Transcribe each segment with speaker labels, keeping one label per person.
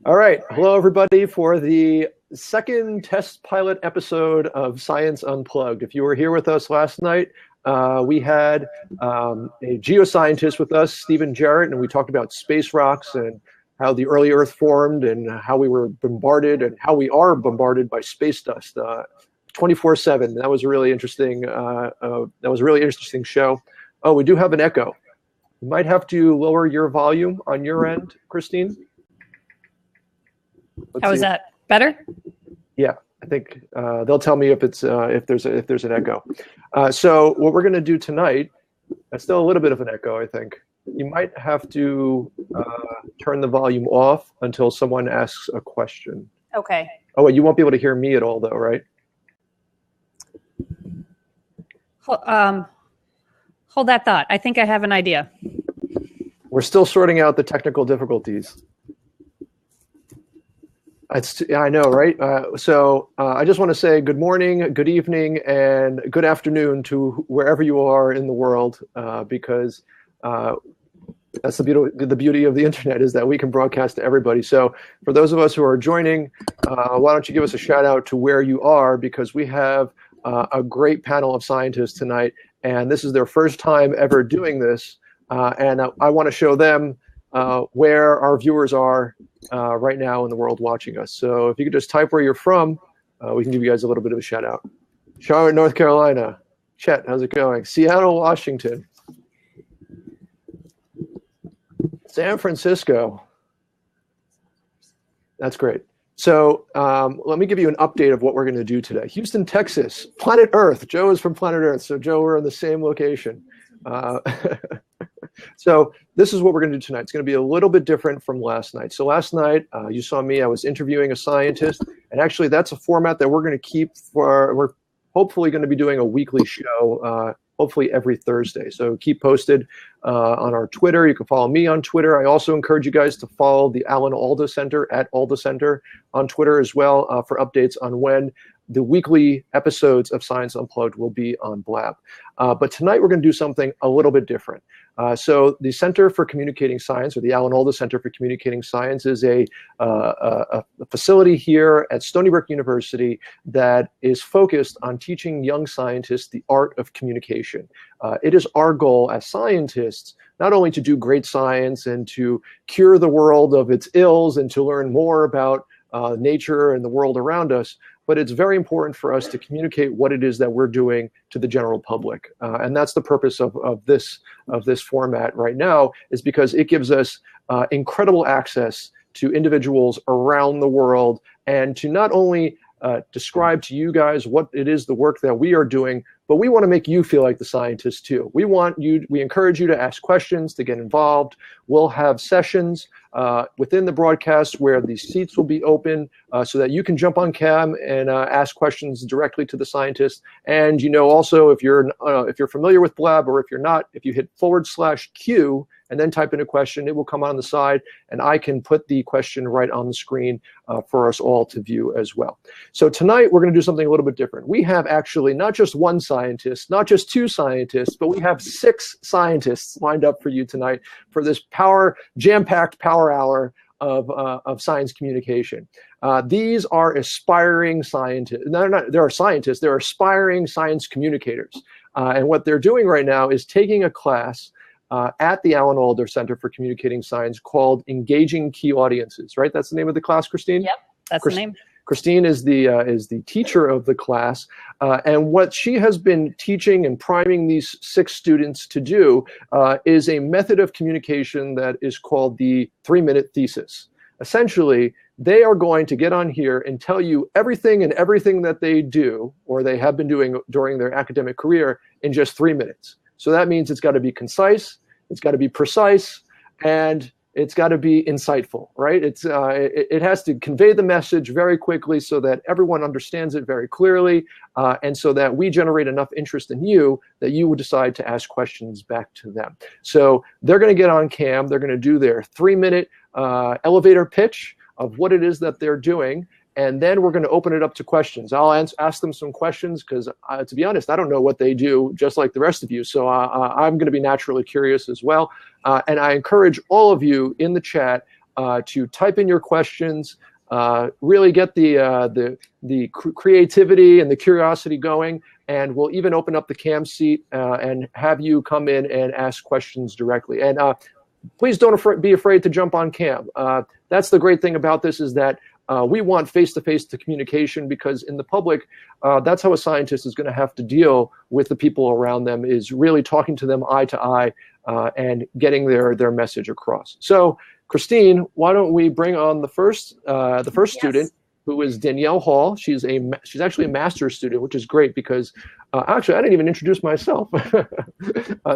Speaker 1: All right. Hello, everybody, for the second test pilot episode of Science Unplugged. If you were here with us last night, we had a geoscientist with us, Stephen Jarrett, and we talked about space rocks and how the early Earth formed and how we were bombarded and how we are bombarded by space dust 24/7. That was a really interesting. Show. Oh, we do have an echo. You might have to lower your volume on your end, Christine.
Speaker 2: How is that? Better?
Speaker 1: Yeah, I think they'll tell me if it's if there's an echo. So what we're going to do tonight, that's still a little bit of an echo, I think. You might have to turn the volume off until someone asks a question.
Speaker 2: Okay.
Speaker 1: Oh, wait, you won't be able to hear me at all, though, right?
Speaker 2: Hold that thought. I think I have an idea.
Speaker 1: We're still sorting out the technical difficulties. I know, right? So I just want to say good morning, good evening, and good afternoon to wherever you are in the world, because that's the beauty of the internet, is that we can broadcast to everybody. So for those of us who are joining, why don't you give us a shout out to where you are, because we have a great panel of scientists tonight, and this is their first time ever doing this, and I want to show them where our viewers are right now in the world watching us. So if you could just type where you're from, we can give you guys a little bit of a shout out. Charlotte, North Carolina. Chet, how's it going? Seattle, Washington. San Francisco. That's great. So let me give you an update of what we're going to do today. Houston, Texas, Planet Earth. Joe is from Planet Earth. So Joe, we're in the same location. So this is what we're going to do tonight. It's going to be a little bit different from last night. So last night, you saw me. I was interviewing a scientist. And actually, that's a format that we're going to keep for, we're hopefully going to be doing a weekly show, hopefully every Thursday. So keep posted on our Twitter. You can follow me on Twitter. I also encourage you guys to follow the Alda Center at Alda Center on Twitter as well for updates on when the weekly episodes of Science Unplugged will be on Blab. But tonight we're going to do something a little bit different. So the Center for Communicating Science, or the Alan Alda Center for Communicating Science, is a facility here at Stony Brook University that is focused on teaching young scientists the art of communication. It is our goal as scientists not only to do great science and to cure the world of its ills and to learn more about nature and the world around us, but it's very important for us to communicate what it is that we're doing to the general public. And that's the purpose of this format right now, is because it gives us incredible access to individuals around the world, and to not only describe to you guys what it is, the work that we are doing, but we want to make you feel like the scientists too. We encourage you to ask questions, to get involved. We'll have sessions within the broadcast where the seats will be open so that you can jump on cam and ask questions directly to the scientists. And also, if you're familiar with Blab, or if you're not, if you hit /Q and then type in a question, it will come on the side, and I can put the question right on the screen for us all to view as well. So tonight we're going to do something a little bit different. We have actually not just one scientist, not just two scientists, but we have 6 scientists lined up for you tonight for this jam-packed power hour of science communication. These are aspiring scientists. They're scientists. They're aspiring science communicators. And what they're doing right now is taking a class at the Alan Alda Center for Communicating Science called Engaging Key Audiences, right? That's the name of the class, Christine?
Speaker 2: Yep, that's the name.
Speaker 1: Christine is the teacher of the class, and what she has been teaching and priming these 6 students to do is a method of communication that is called the 3-minute thesis. Essentially, they are going to get on here and tell you everything that they do, or they have been doing during their academic career, in just 3 minutes. So that means it's got to be concise, it's got to be precise, and it's got to be insightful, right? It has to convey the message very quickly so that everyone understands it very clearly, and so that we generate enough interest in you that you would decide to ask questions back to them. So they're going to get on cam, they're going to do their 3-minute elevator pitch of what it is that they're doing, and then we're going to open it up to questions. I'll ask them some questions because, to be honest, I don't know what they do, just like the rest of you. So I'm going to be naturally curious as well. And I encourage all of you in the chat to type in your questions, really get the creativity and the curiosity going, and we'll even open up the cam seat and have you come in and ask questions directly. And please don't be afraid to jump on cam. That's the great thing about this, is that we want face-to-face communication, because in the public, that's how a scientist is going to have to deal with the people around them, is really talking to them eye to eye and getting their message across. So, Christine, why don't we bring on the first student, who is Danielle Hall. She's actually a master's student, which is great, because actually I didn't even introduce myself.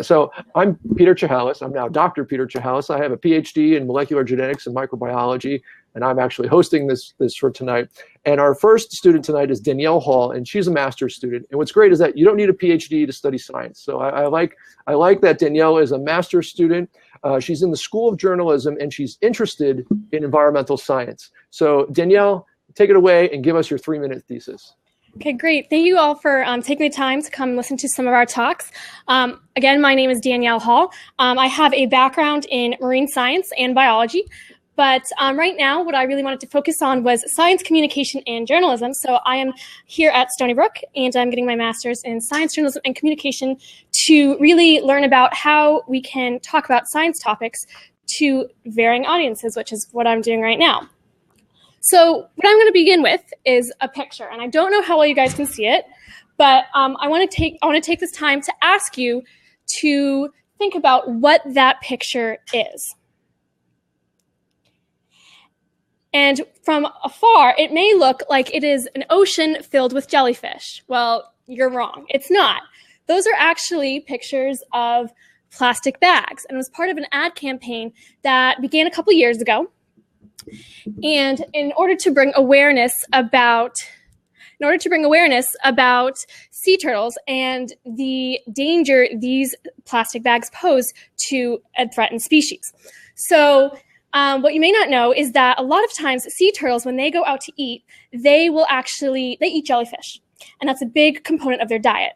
Speaker 1: So I'm Peter Chihalis. I'm now Dr. Peter Chihalis. I have a PhD in molecular genetics and microbiology, and I'm actually hosting this for tonight. And our first student tonight is Danielle Hall, and she's a master's student. And what's great is that you don't need a PhD to study science. So I like that Danielle is a master's student. She's in the School of Journalism, and she's interested in environmental science. So Danielle, take it away and give us your 3-minute thesis.
Speaker 3: Okay, great. Thank you all for taking the time to come listen to some of our talks. Again, my name is Danielle Hall. I have a background in marine science and biology, but right now what I really wanted to focus on was science communication and journalism. So I am here at Stony Brook, and I'm getting my master's in science, journalism, and communication to really learn about how we can talk about science topics to varying audiences, which is what I'm doing right now. So what I'm going to begin with is a picture, and I don't know how well you guys can see it, but I want to take this time to ask you to think about what that picture is. And from afar, it may look like it is an ocean filled with jellyfish. Well, you're wrong. It's not. Those are actually pictures of plastic bags, and it was part of an ad campaign that began a couple years ago. And in order to bring awareness about sea turtles and the danger these plastic bags pose to a threatened species. So what you may not know is that a lot of times sea turtles, when they go out to eat, they eat jellyfish. And that's a big component of their diet.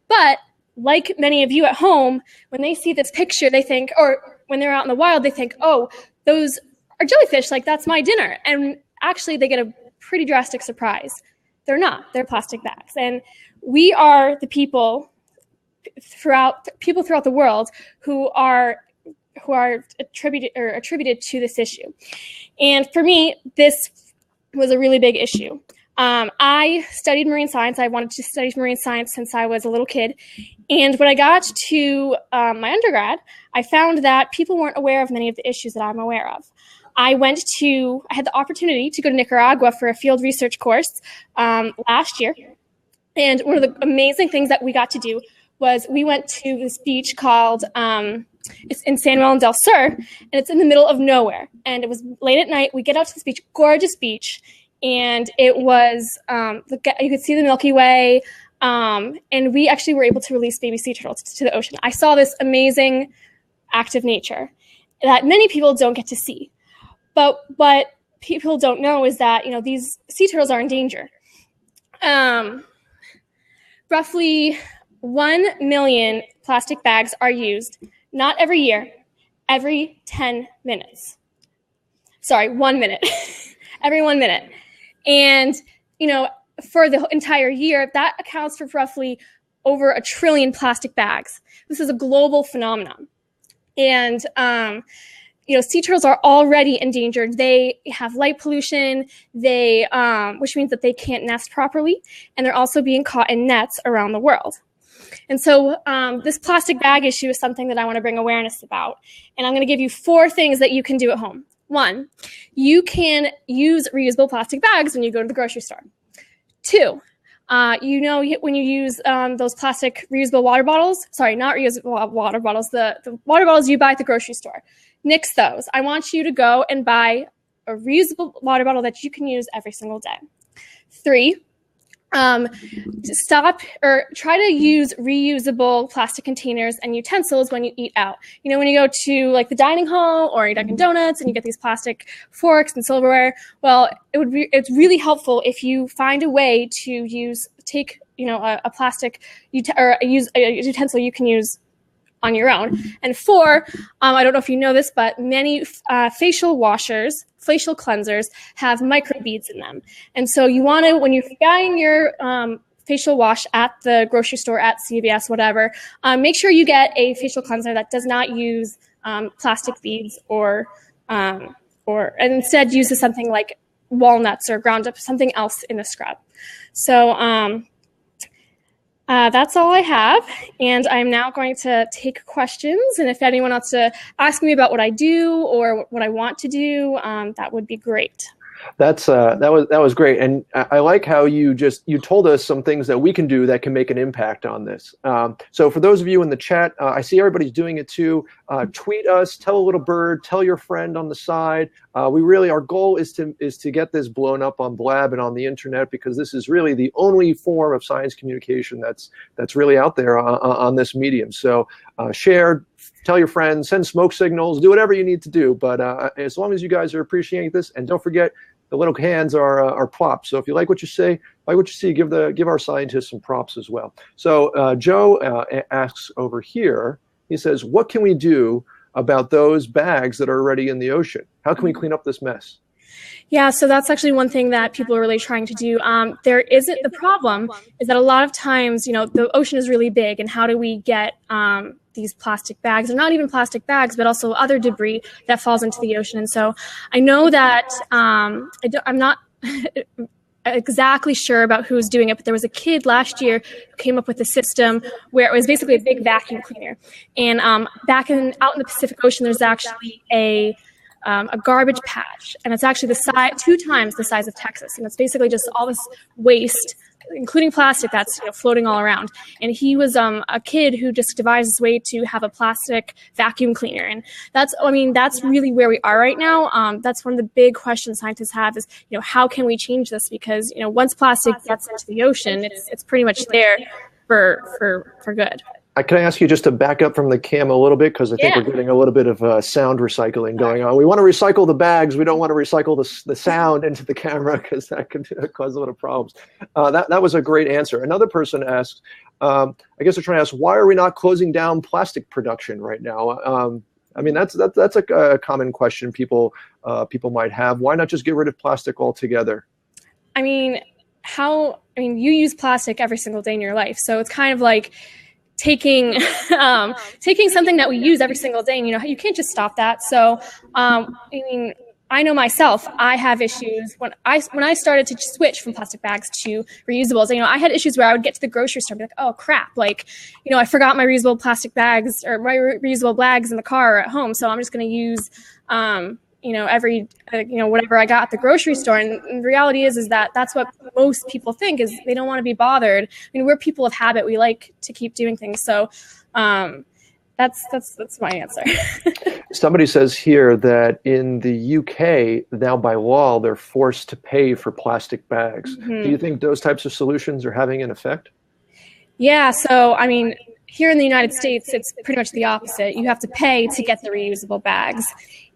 Speaker 3: But like many of you at home, when they see this picture, they think, or when they're out in the wild, they think, oh, those are jellyfish, like that's my dinner. And actually they get a pretty drastic surprise. They're not, they're plastic bags. And we are the people throughout the world who are attributed to this issue. And for me, this was a really big issue. I studied marine science. I wanted to study marine science since I was a little kid. And when I got to my undergrad, I found that people weren't aware of many of the issues that I'm aware of. I had the opportunity to go to Nicaragua for a field research course last year. And one of the amazing things that we got to do was we went to this beach called, it's in San Juan del Sur, and it's in the middle of nowhere. And it was late at night. We get out to this beach, gorgeous beach. And it was, you could see the Milky Way. And we actually were able to release baby sea turtles to the ocean. I saw this amazing act of nature that many people don't get to see. But what people don't know is that, these sea turtles are in danger. Roughly 1 million plastic bags are used, not every year, every 10 minutes. Sorry, 1 minute. Every 1 minute. And, for the entire year, that accounts for roughly over 1 trillion plastic bags. This is a global phenomenon. And, sea turtles are already endangered. They have light pollution, which means that they can't nest properly, and they're also being caught in nets around the world. And so this plastic bag issue is something that I want to bring awareness about. And I'm going to give you 4 things that you can do at home. 1, you can use reusable plastic bags when you go to the grocery store. 2, when you use those plastic reusable water bottles, sorry, not reusable water bottles, the water bottles you buy at the grocery store, nix those. I want you to go and buy a reusable water bottle that you can use every single day. 3, stop or try to use reusable plastic containers and utensils when you eat out. When you go to like the dining hall or Dunkin' Donuts and you get these plastic forks and silverware, well, it's really helpful if you find a way to take a plastic or use a utensil you can use on your own. And 4, I don't know if you know this, but many facial cleansers have microbeads in them. And so you want to, when you're buying your facial wash at the grocery store, at CVS, whatever, make sure you get a facial cleanser that does not use plastic beads or and instead uses something like walnuts or ground up something else in the scrub. So that's all I have, and I'm now going to take questions, and if anyone wants to ask me about what I do or what I want to do, that would be great.
Speaker 1: That was great, and I like how you told us some things that we can do that can make an impact on this. So for those of you in the chat, I see everybody's doing it too. Tweet us, tell a little bird, tell your friend on the side. Our goal is to get this blown up on Blab and on the internet, because this is really the only form of science communication that's really out there on this medium. So share. Tell your friends, send smoke signals, do whatever you need to do. But as long as you guys are appreciating this, and don't forget, the little hands are props. So if you like what you say, like what you see, give our scientists some props as well. So Joe asks over here, he says, what can we do about those bags that are already in the ocean? How can we clean up this mess?
Speaker 3: Yeah, so that's actually one thing that people are really trying to do. The problem is that a lot of times, the ocean is really big, and how do we get these plastic bags, or not even plastic bags, but also other debris that falls into the ocean? And so I know that I'm not exactly sure about who's doing it, but there was a kid last year who came up with a system where it was basically a big vacuum cleaner. And out in the Pacific Ocean, there's actually a garbage patch, and it's actually 2 times the size of Texas, and it's basically just all this waste, including plastic, that's floating all around. And he was a kid who just devised this way to have a plastic vacuum cleaner, and that's really where we are right now. That's one of the big questions scientists have is how can we change this, because once plastic gets into the ocean, it's pretty much there for good.
Speaker 1: Can I ask you just to back up from the cam a little bit, because I think we're getting a little bit of sound recycling going on. We want to recycle the bags. We don't want to recycle the sound into the camera, because that could cause a lot of problems. That was a great answer. Another person asked, I guess they're trying to ask, why are we not closing down plastic production right now? That's a common question people might have. Why not just get rid of plastic altogether?
Speaker 3: You use plastic every single day in your life, so it's kind of like taking something that we use every single day, and you can't just stop that. So I know myself, I have issues when I started to switch from plastic bags to reusables. I had issues where I would get to the grocery store and be like, oh crap, I forgot my reusable plastic bags or my reusable bags in the car or at home, so I'm just going to use whatever I got at the grocery store. And the reality is that that's what most people think, is they don't want to be bothered. We're people of habit. We like to keep doing things. So that's my answer.
Speaker 1: Somebody says here that in the UK, now by law, they're forced to pay for plastic bags. Mm-hmm. Do you think those types of solutions are having an effect?
Speaker 3: Yeah. So, here in the United States, it's pretty much the opposite. You have to pay to get the reusable bags.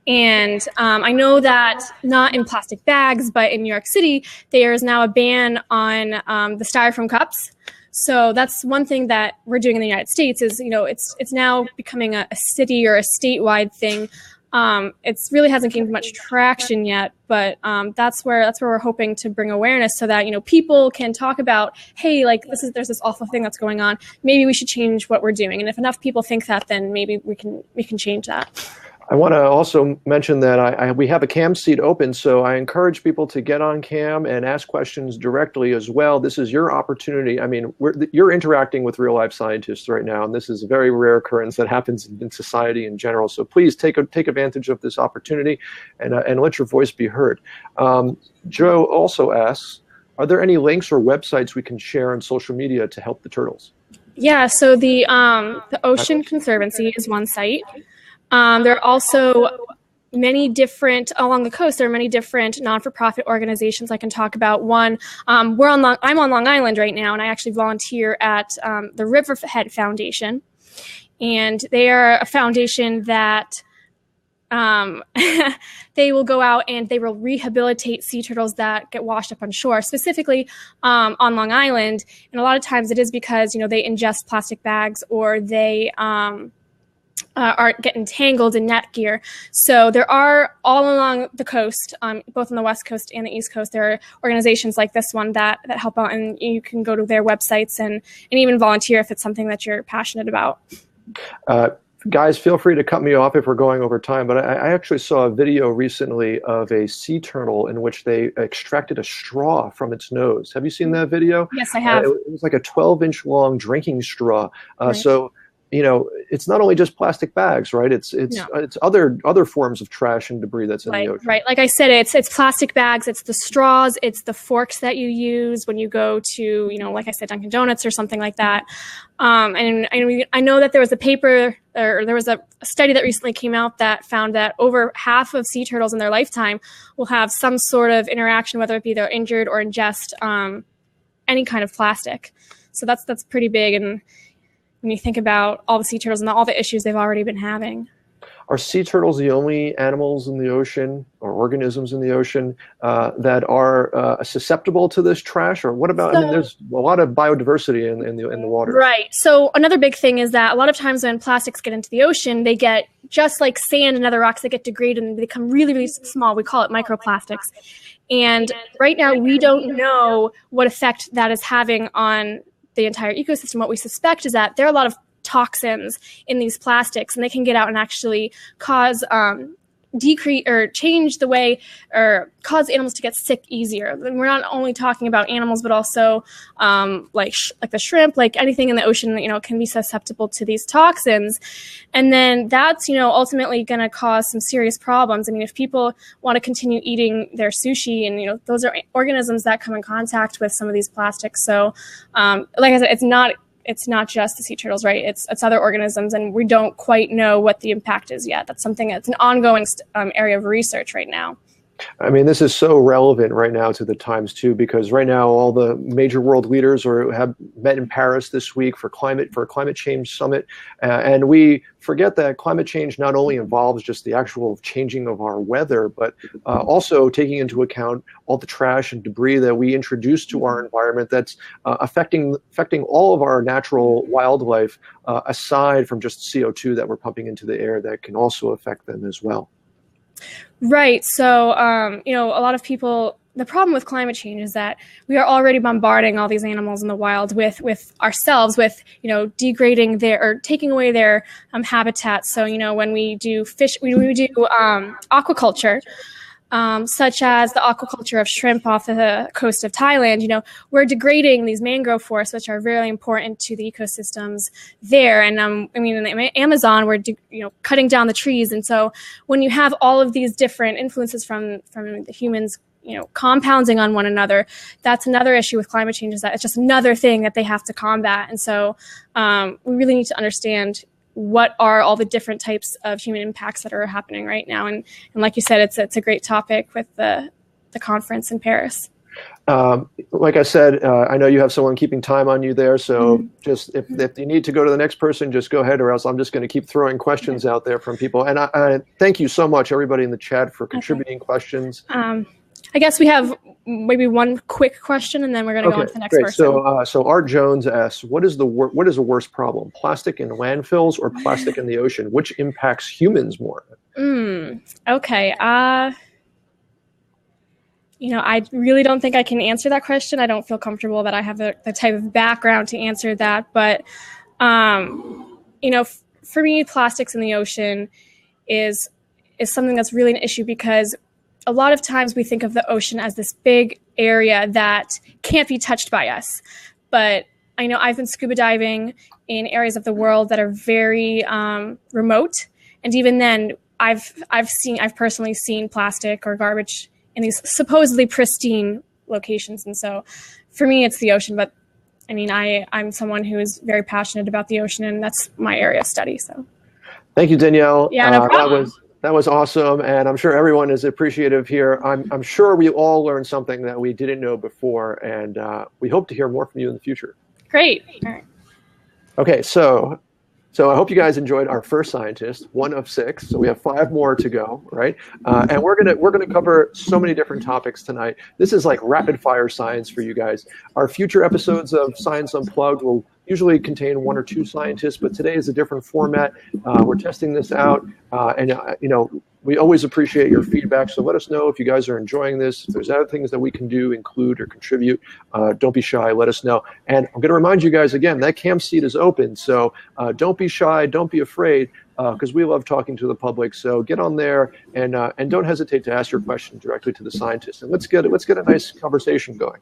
Speaker 3: And I know that not in plastic bags, but in New York City, there is now a ban on the styrofoam cups. So that's one thing that we're doing in the United States is, it's now becoming a city or a statewide thing. It really hasn't gained much traction yet, but that's where we're hoping to bring awareness so that, people can talk about, hey, there's this awful thing that's going on. Maybe we should change what we're doing. And if enough people think that, then maybe we can change that.
Speaker 1: I want to also mention that we have a cam seat open, so I encourage people to get on cam and ask questions directly as well. This is your opportunity. You're interacting with real life scientists right now, and this is a very rare occurrence that happens in society in general. So please take advantage of this opportunity and let your voice be heard. Joe also asks, are there any links or websites we can share on social media to help the turtles?
Speaker 3: Yeah, so the Ocean Conservancy is one site. There are also many different, along the coast, there are many different non-for-profit organizations I can talk about. One, I'm on Long Island right now, and I actually volunteer at the Riverhead Foundation. And they are a foundation that they will go out and they will rehabilitate sea turtles that get washed up on shore, specifically on Long Island. And a lot of times it is because, they ingest plastic bags, or they get entangled in net gear. So there are, all along the coast, both on the West Coast and the East Coast, there are organizations like this one that help out, and you can go to their websites and even volunteer if it's something that you're passionate about.
Speaker 1: Guys, feel free to cut me off if we're going over time, but I actually saw a video recently of a sea turtle in which they extracted a straw from its nose. Have you seen that video?
Speaker 3: Yes, I have.
Speaker 1: It was like a 12-inch long drinking straw.
Speaker 3: Right.
Speaker 1: So, you know, it's not only just plastic bags, right? It's other forms of trash and debris that's in the ocean.
Speaker 3: Right. Like I said, it's plastic bags, it's the straws, it's the forks that you use when you go to, you know, like I said, Dunkin' Donuts or something like that. And I know that there was a paper, or there was a study that recently came out that found that over half of sea turtles in their lifetime will have some sort of interaction, whether it be they're injured or ingest any kind of plastic. So that's pretty big. And when you think about all the sea turtles and all the issues they've already been having.
Speaker 1: Are sea turtles the only animals in the ocean or organisms in the ocean that are susceptible to this trash? Or what about, I mean, there's a lot of biodiversity in the water.
Speaker 3: Right. So another big thing is that a lot of times when plastics get into the ocean, they get, just like sand and other rocks, they get degraded and become really, really small. We call it microplastics. And right now we don't know what effect that is having on the entire ecosystem. What we suspect is that there are a lot of toxins in these plastics, and they can get out and actually cause decrease or change the way, or cause animals to get sick easier. And we're not only talking about animals, but also like the shrimp, like anything in the ocean, you know, can be susceptible to these toxins. And then that's, you know, ultimately going to cause some serious problems. I mean, if people want to continue eating their sushi, and, you know, those are organisms that come in contact with some of these plastics. So like I said, it's not just the sea turtles, right? It's other organisms, and we don't quite know what the impact is yet. That's something that's an ongoing area of research right now.
Speaker 1: I mean, this is so relevant right now to the times too, because right now all the major world leaders have met in Paris this week for a climate change summit, and we forget that climate change not only involves just the actual changing of our weather, but also taking into account all the trash and debris that we introduce to our environment that's affecting all of our natural wildlife, aside from just CO2 that we're pumping into the air that can also affect them as well.
Speaker 3: Right. So, you know, a lot of people, the problem with climate change is that we are already bombarding all these animals in the wild with ourselves, with, you know, degrading or taking away their habitat. So, you know, when we do aquaculture, such as the aquaculture of shrimp off the coast of Thailand, you know, we're degrading these mangrove forests, which are very important to the ecosystems there. And I mean, in the Amazon, we're cutting down the trees. And so when you have all of these different influences from the humans, you know, compounding on one another, that's another issue with climate change, is that it's just another thing that they have to combat. And so we really need to understand what are all the different types of human impacts that are happening right now. And like you said, it's a great topic with the conference in Paris.
Speaker 1: Like I said, I know you have someone keeping time on you there. So just if you need to go to the next person, just go ahead, or else I'm just going to keep throwing questions out there from people. And I thank you so much, everybody in the chat, for contributing questions.
Speaker 3: I guess we have maybe one quick question, and then we're going to go on to the next person.
Speaker 1: So Art Jones asks, what is a worse problem, plastic in landfills or plastic in the ocean? Which impacts humans more?
Speaker 3: Okay. You know, I really don't think I can answer that question. I don't feel comfortable that I have the type of background to answer that. But, you know, for me, plastics in the ocean is something that's really an issue, because a lot of times we think of the ocean as this big area that can't be touched by us. But I know I've been scuba diving in areas of the world that are very remote. And even then, I've personally seen plastic or garbage in these supposedly pristine locations. And so for me, it's the ocean. But I mean, I'm someone who is very passionate about the ocean, and that's my area of study. So
Speaker 1: thank you, Danielle.
Speaker 3: Yeah, no problem.
Speaker 1: That was awesome, and I'm sure everyone is appreciative here. I'm sure we all learned something that we didn't know before, and we hope to hear more from you in the future.
Speaker 3: Great. All right.
Speaker 1: Okay, so I hope you guys enjoyed our first scientist, 1 of 6. So we have 5 more to go, right? And we're gonna cover so many different topics tonight. This is like rapid fire science for you guys. Our future episodes of Science Unplugged will usually contain 1 or 2 scientists, but today is a different format. We're testing this out, and we always appreciate your feedback. So let us know if you guys are enjoying this. If there's other things that we can do, include, or contribute, don't be shy. Let us know. And I'm going to remind you guys again, that cam seat is open. So don't be shy. Don't be afraid, because we love talking to the public. So get on there and don't hesitate to ask your question directly to the scientists. And let's get a nice conversation going.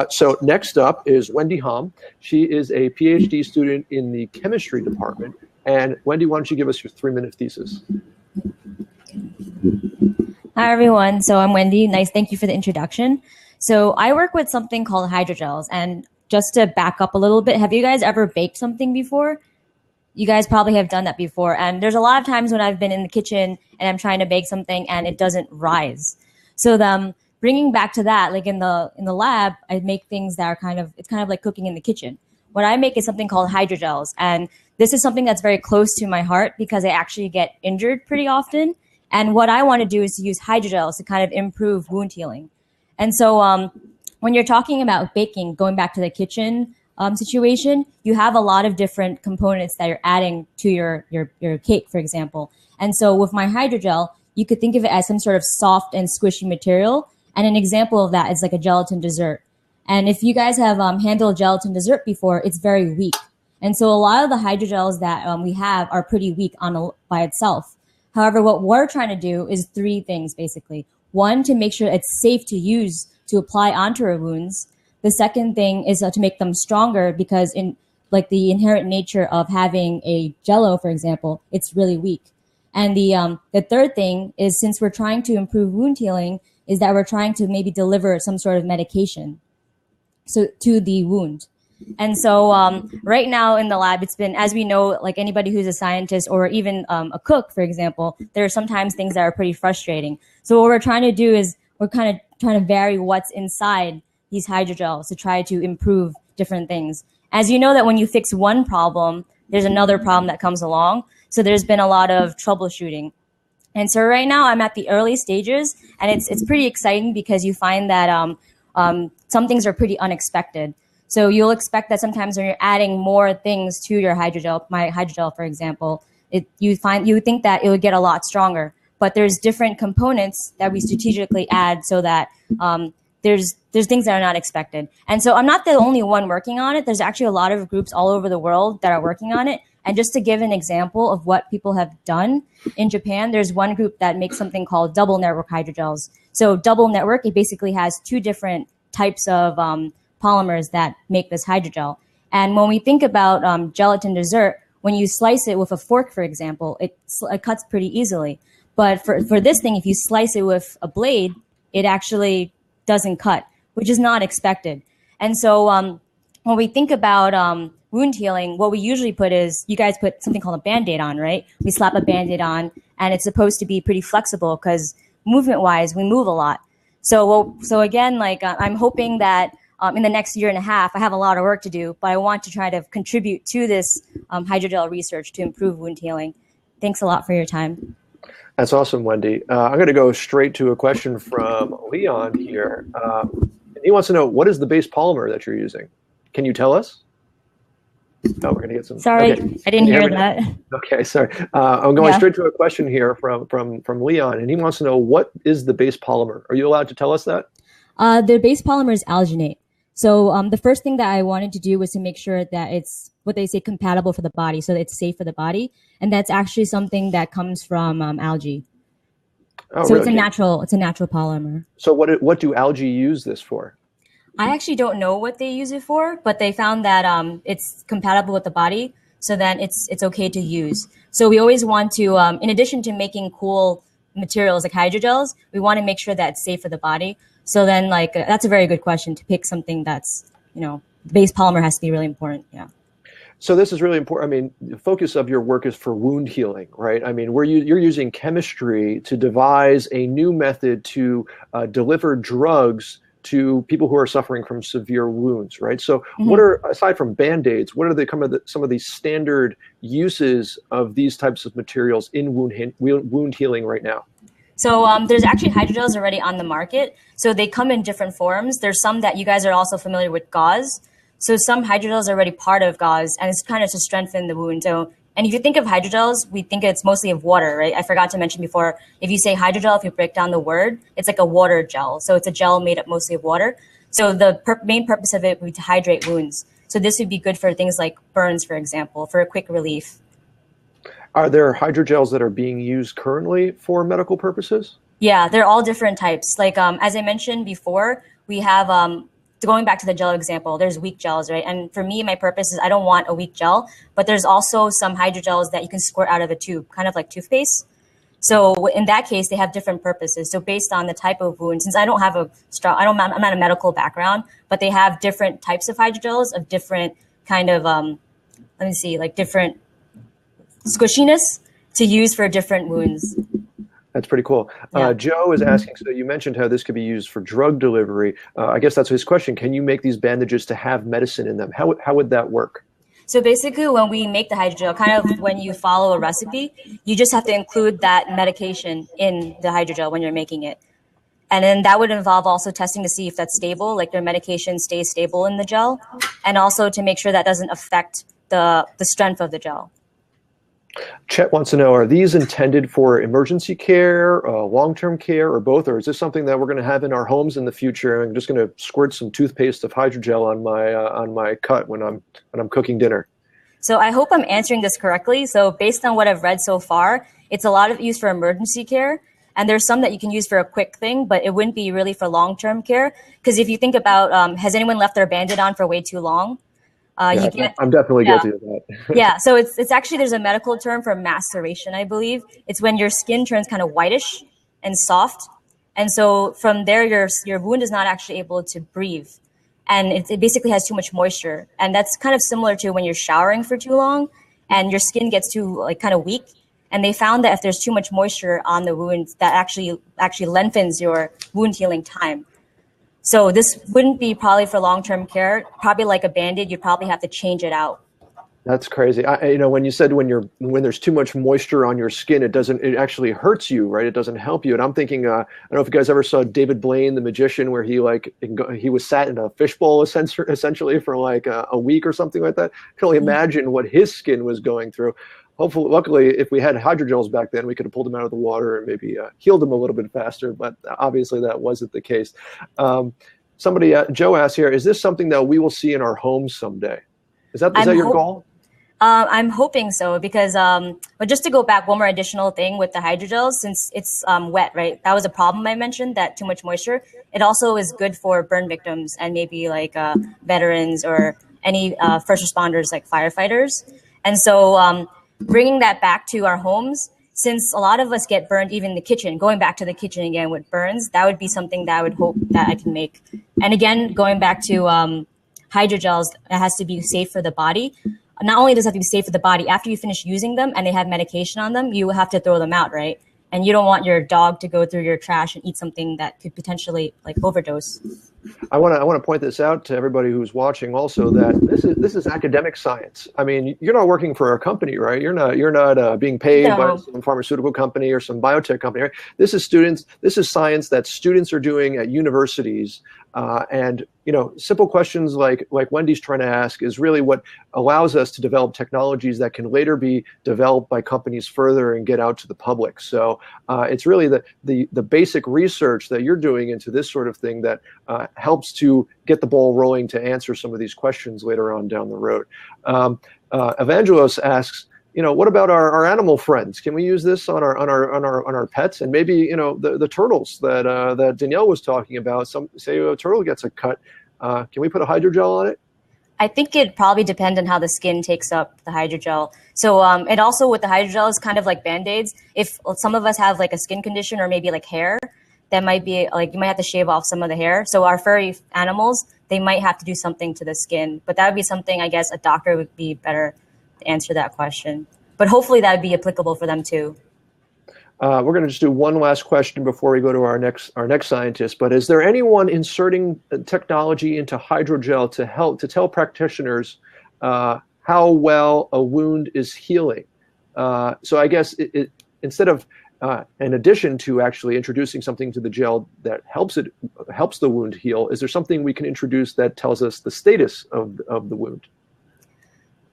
Speaker 1: So next up is Wendy Homme. She is a PhD student in the chemistry department. And Wendy, why don't you give us your 3-minute thesis?
Speaker 4: Hi, everyone. So I'm Wendy. Thank you for the introduction. So I work with something called hydrogels. And just to back up a little bit, have you guys ever baked something before? You guys probably have done that before. And there's a lot of times when I've been in the kitchen and I'm trying to bake something and it doesn't rise. So bringing back to that, like in the lab, I make things that are it's kind of like cooking in the kitchen. What I make is something called hydrogels. And this is something that's very close to my heart because I actually get injured pretty often. And what I want to do is to use hydrogels to kind of improve wound healing. And so when you're talking about baking, going back to the kitchen situation, you have a lot of different components that you're adding to your cake, for example. And so with my hydrogel, you could think of it as some sort of soft and squishy material. And an example of that is like a gelatin dessert. And if you guys have handled gelatin dessert before, it's very weak. And so a lot of the hydrogels that we have are pretty weak by itself. However, what we're trying to do is 3 things, basically. 1, to make sure it's safe to use to apply onto our wounds. The second thing is to make them stronger because in like the inherent nature of having a Jello, for example, it's really weak. And the third thing is, since we're trying to improve wound healing, is that we're trying to maybe deliver some sort of medication to the wound. And so right now in the lab, it's been, as we know, like anybody who's a scientist or even a cook, for example, there are sometimes things that are pretty frustrating. So what we're trying to do is we're kind of trying to vary what's inside these hydrogels to try to improve different things. As you know that when you fix one problem, there's another problem that comes along. So there's been a lot of troubleshooting. And so right now I'm at the early stages, and it's pretty exciting because you find that some things are pretty unexpected. So you'll expect that sometimes when you're adding more things to your hydrogel, my hydrogel, for example, you think that it would get a lot stronger. But there's different components that we strategically add so that there's things that are not expected. And so I'm not the only one working on it. There's actually a lot of groups all over the world that are working on it. And just to give an example of what people have done in Japan, there's one group that makes something called double network hydrogels. So double network, it basically has 2 different types of polymers that make this hydrogel. And when we think about gelatin dessert, when you slice it with a fork, for example, it cuts pretty easily. But for this thing, if you slice it with a blade, it actually doesn't cut, which is not expected. And so when we think about wound healing, what we usually put is, you guys put something called a Band-Aid on, right? We slap a Band-Aid on, and it's supposed to be pretty flexible because movement-wise, we move a lot. So again, like I'm hoping that in the next year and a half, I have a lot of work to do, but I want to try to contribute to this hydrogel research to improve wound healing. Thanks a lot for your time.
Speaker 1: That's awesome, Wendy. I'm going to go straight to a question from Leon here. He wants to know, what is the base polymer that you're using? Can you tell us? Oh, we're going to get some.
Speaker 4: Sorry,
Speaker 1: okay.
Speaker 4: I didn't hear that.
Speaker 1: Okay, sorry. I'm going straight to a question here from Leon, and he wants to know, what is the base polymer? Are you allowed to tell us that?
Speaker 4: The base polymer is alginate. So the first thing that I wanted to do was to make sure that it's what they say compatible for the body, so that it's safe for the body, and that's actually something that comes from algae. Oh, so really? It's a natural polymer.
Speaker 1: So what do algae use this for?
Speaker 4: I actually don't know what they use it for, but they found that it's compatible with the body, so then it's okay to use. So we always want to, in addition to making cool materials like hydrogels, we want to make sure that it's safe for the body. So then, like, that's a very good question to pick something that's, the base polymer has to be really important. Yeah.
Speaker 1: So this is really important. I mean, the focus of your work is for wound healing, right? I mean, you're using chemistry to devise a new method to deliver drugs to people who are suffering from severe wounds, right? So what are, aside from Band-Aids, what are some of these standard uses of these types of materials in wound healing right now?
Speaker 4: So there's actually hydrogels already on the market. So they come in different forms. There's some that you guys are also familiar with, gauze. So some hydrogels are already part of gauze, and it's kind of to strengthen the wound. So, and if you think of hydrogels, we think it's mostly of water, right? I forgot to mention before, if you say hydrogel, if you break down the word, it's like a water gel. So it's a gel made up mostly of water. So the main purpose of it would be to hydrate wounds. So this would be good for things like burns, for example, for a quick relief.
Speaker 1: Are there hydrogels that are being used currently for medical purposes?
Speaker 4: Yeah, they're all different types. Like, as I mentioned before, we have, going back to the gel example, there's weak gels, right? And for me, my purpose is I don't want a weak gel, but there's also some hydrogels that you can squirt out of a tube, kind of like toothpaste. So in that case, they have different purposes. So based on the type of wound, since I don't have I'm not a medical background, but they have different types of hydrogels of different kind of, like different squishiness to use for different wounds.
Speaker 1: That's pretty cool.
Speaker 4: Yeah.
Speaker 1: Joe is asking, so you mentioned how this could be used for drug delivery. I guess that's his question. Can you make these bandages to have medicine in them? How would that work?
Speaker 4: So basically, when we make the hydrogel, kind of when you follow a recipe, you just have to include that medication in the hydrogel when you're making it. And then that would involve also testing to see if that's stable, like their medication stays stable in the gel, and also to make sure that doesn't affect the strength of the gel.
Speaker 1: Chet wants to know, are these intended for emergency care, long-term care, or both? Or is this something that we're going to have in our homes in the future? I'm just going to squirt some toothpaste of hydrogel on my cut when I'm cooking dinner.
Speaker 4: So I hope I'm answering this correctly. So based on what I've read so far, it's a lot of use for emergency care. And there's some that you can use for a quick thing, but it wouldn't be really for long-term care. Because if you think about, has anyone left their Band-Aid on for way too long?
Speaker 1: I'm definitely guilty of that.
Speaker 4: Yeah, so it's actually, there's a medical term for maceration, I believe. It's when your skin turns kind of whitish and soft. And so from there, your wound is not actually able to breathe. And it basically has too much moisture. And that's kind of similar to when you're showering for too long and your skin gets too kind of weak. And they found that if there's too much moisture on the wound, that actually lengthens your wound healing time. So this wouldn't be probably for long-term care. Probably like a Band-Aid, you'd probably have to change it out.
Speaker 1: That's crazy. When you said when there's too much moisture on your skin, it actually hurts you, right? It doesn't help you. And I'm thinking, I don't know if you guys ever saw David Blaine, the magician, where he was sat in a fishbowl essentially for like a week or something like that. I can only imagine what his skin was going through. Hopefully, luckily, if we had hydrogels back then, we could have pulled him out of the water and maybe healed him a little bit faster. But obviously, that wasn't the case. Joe asked here, is this something that we will see in our homes someday? Is that your goal?
Speaker 4: I'm hoping so because, but just to go back, one more additional thing with the hydrogels, since it's wet, right? That was a problem I mentioned, that too much moisture. It also is good for burn victims and maybe like veterans or any first responders like firefighters. And so bringing that back to our homes, since a lot of us get burned even in the kitchen, going back to the kitchen again with burns, that would be something that I would hope that I can make. And again, going back to hydrogels, it has to be safe for the body. Not only does it have to be safe for the body, after you finish using them and they have medication on them, you have to throw them out, right? And you don't want your dog to go through your trash and eat something that could potentially like overdose.
Speaker 1: I want to point this out to everybody who's watching also, that this is academic science. I mean, you're not working for a company, right? You're not being paid by some pharmaceutical company or some biotech company, right? This is science that students are doing at universities. And simple questions like Wendy's trying to ask is really what allows us to develop technologies that can later be developed by companies further and get out to the public. So it's really the basic research that you're doing into this sort of thing that helps to get the ball rolling to answer some of these questions later on down the road. Evangelos asks, what about our animal friends? Can we use this on our pets? And maybe the turtles that Danielle was talking about. Say a turtle gets a cut, can we put a hydrogel on it?
Speaker 4: I think it probably depends on how the skin takes up the hydrogel. So and also with the hydrogel, it's kind of like Band-Aids. If some of us have like a skin condition or maybe like hair, that might be like you might have to shave off some of the hair. So our furry animals, they might have to do something to the skin. But that would be something I guess a doctor would be better to answer that question. But hopefully that would be applicable for them too.
Speaker 1: We're going to just do one last question before we go to our next scientist. But is there anyone inserting technology into hydrogel to tell practitioners how well a wound is healing? So I guess instead of in addition to actually introducing something to the gel that helps the wound heal, is there something we can introduce that tells us the status of the wound?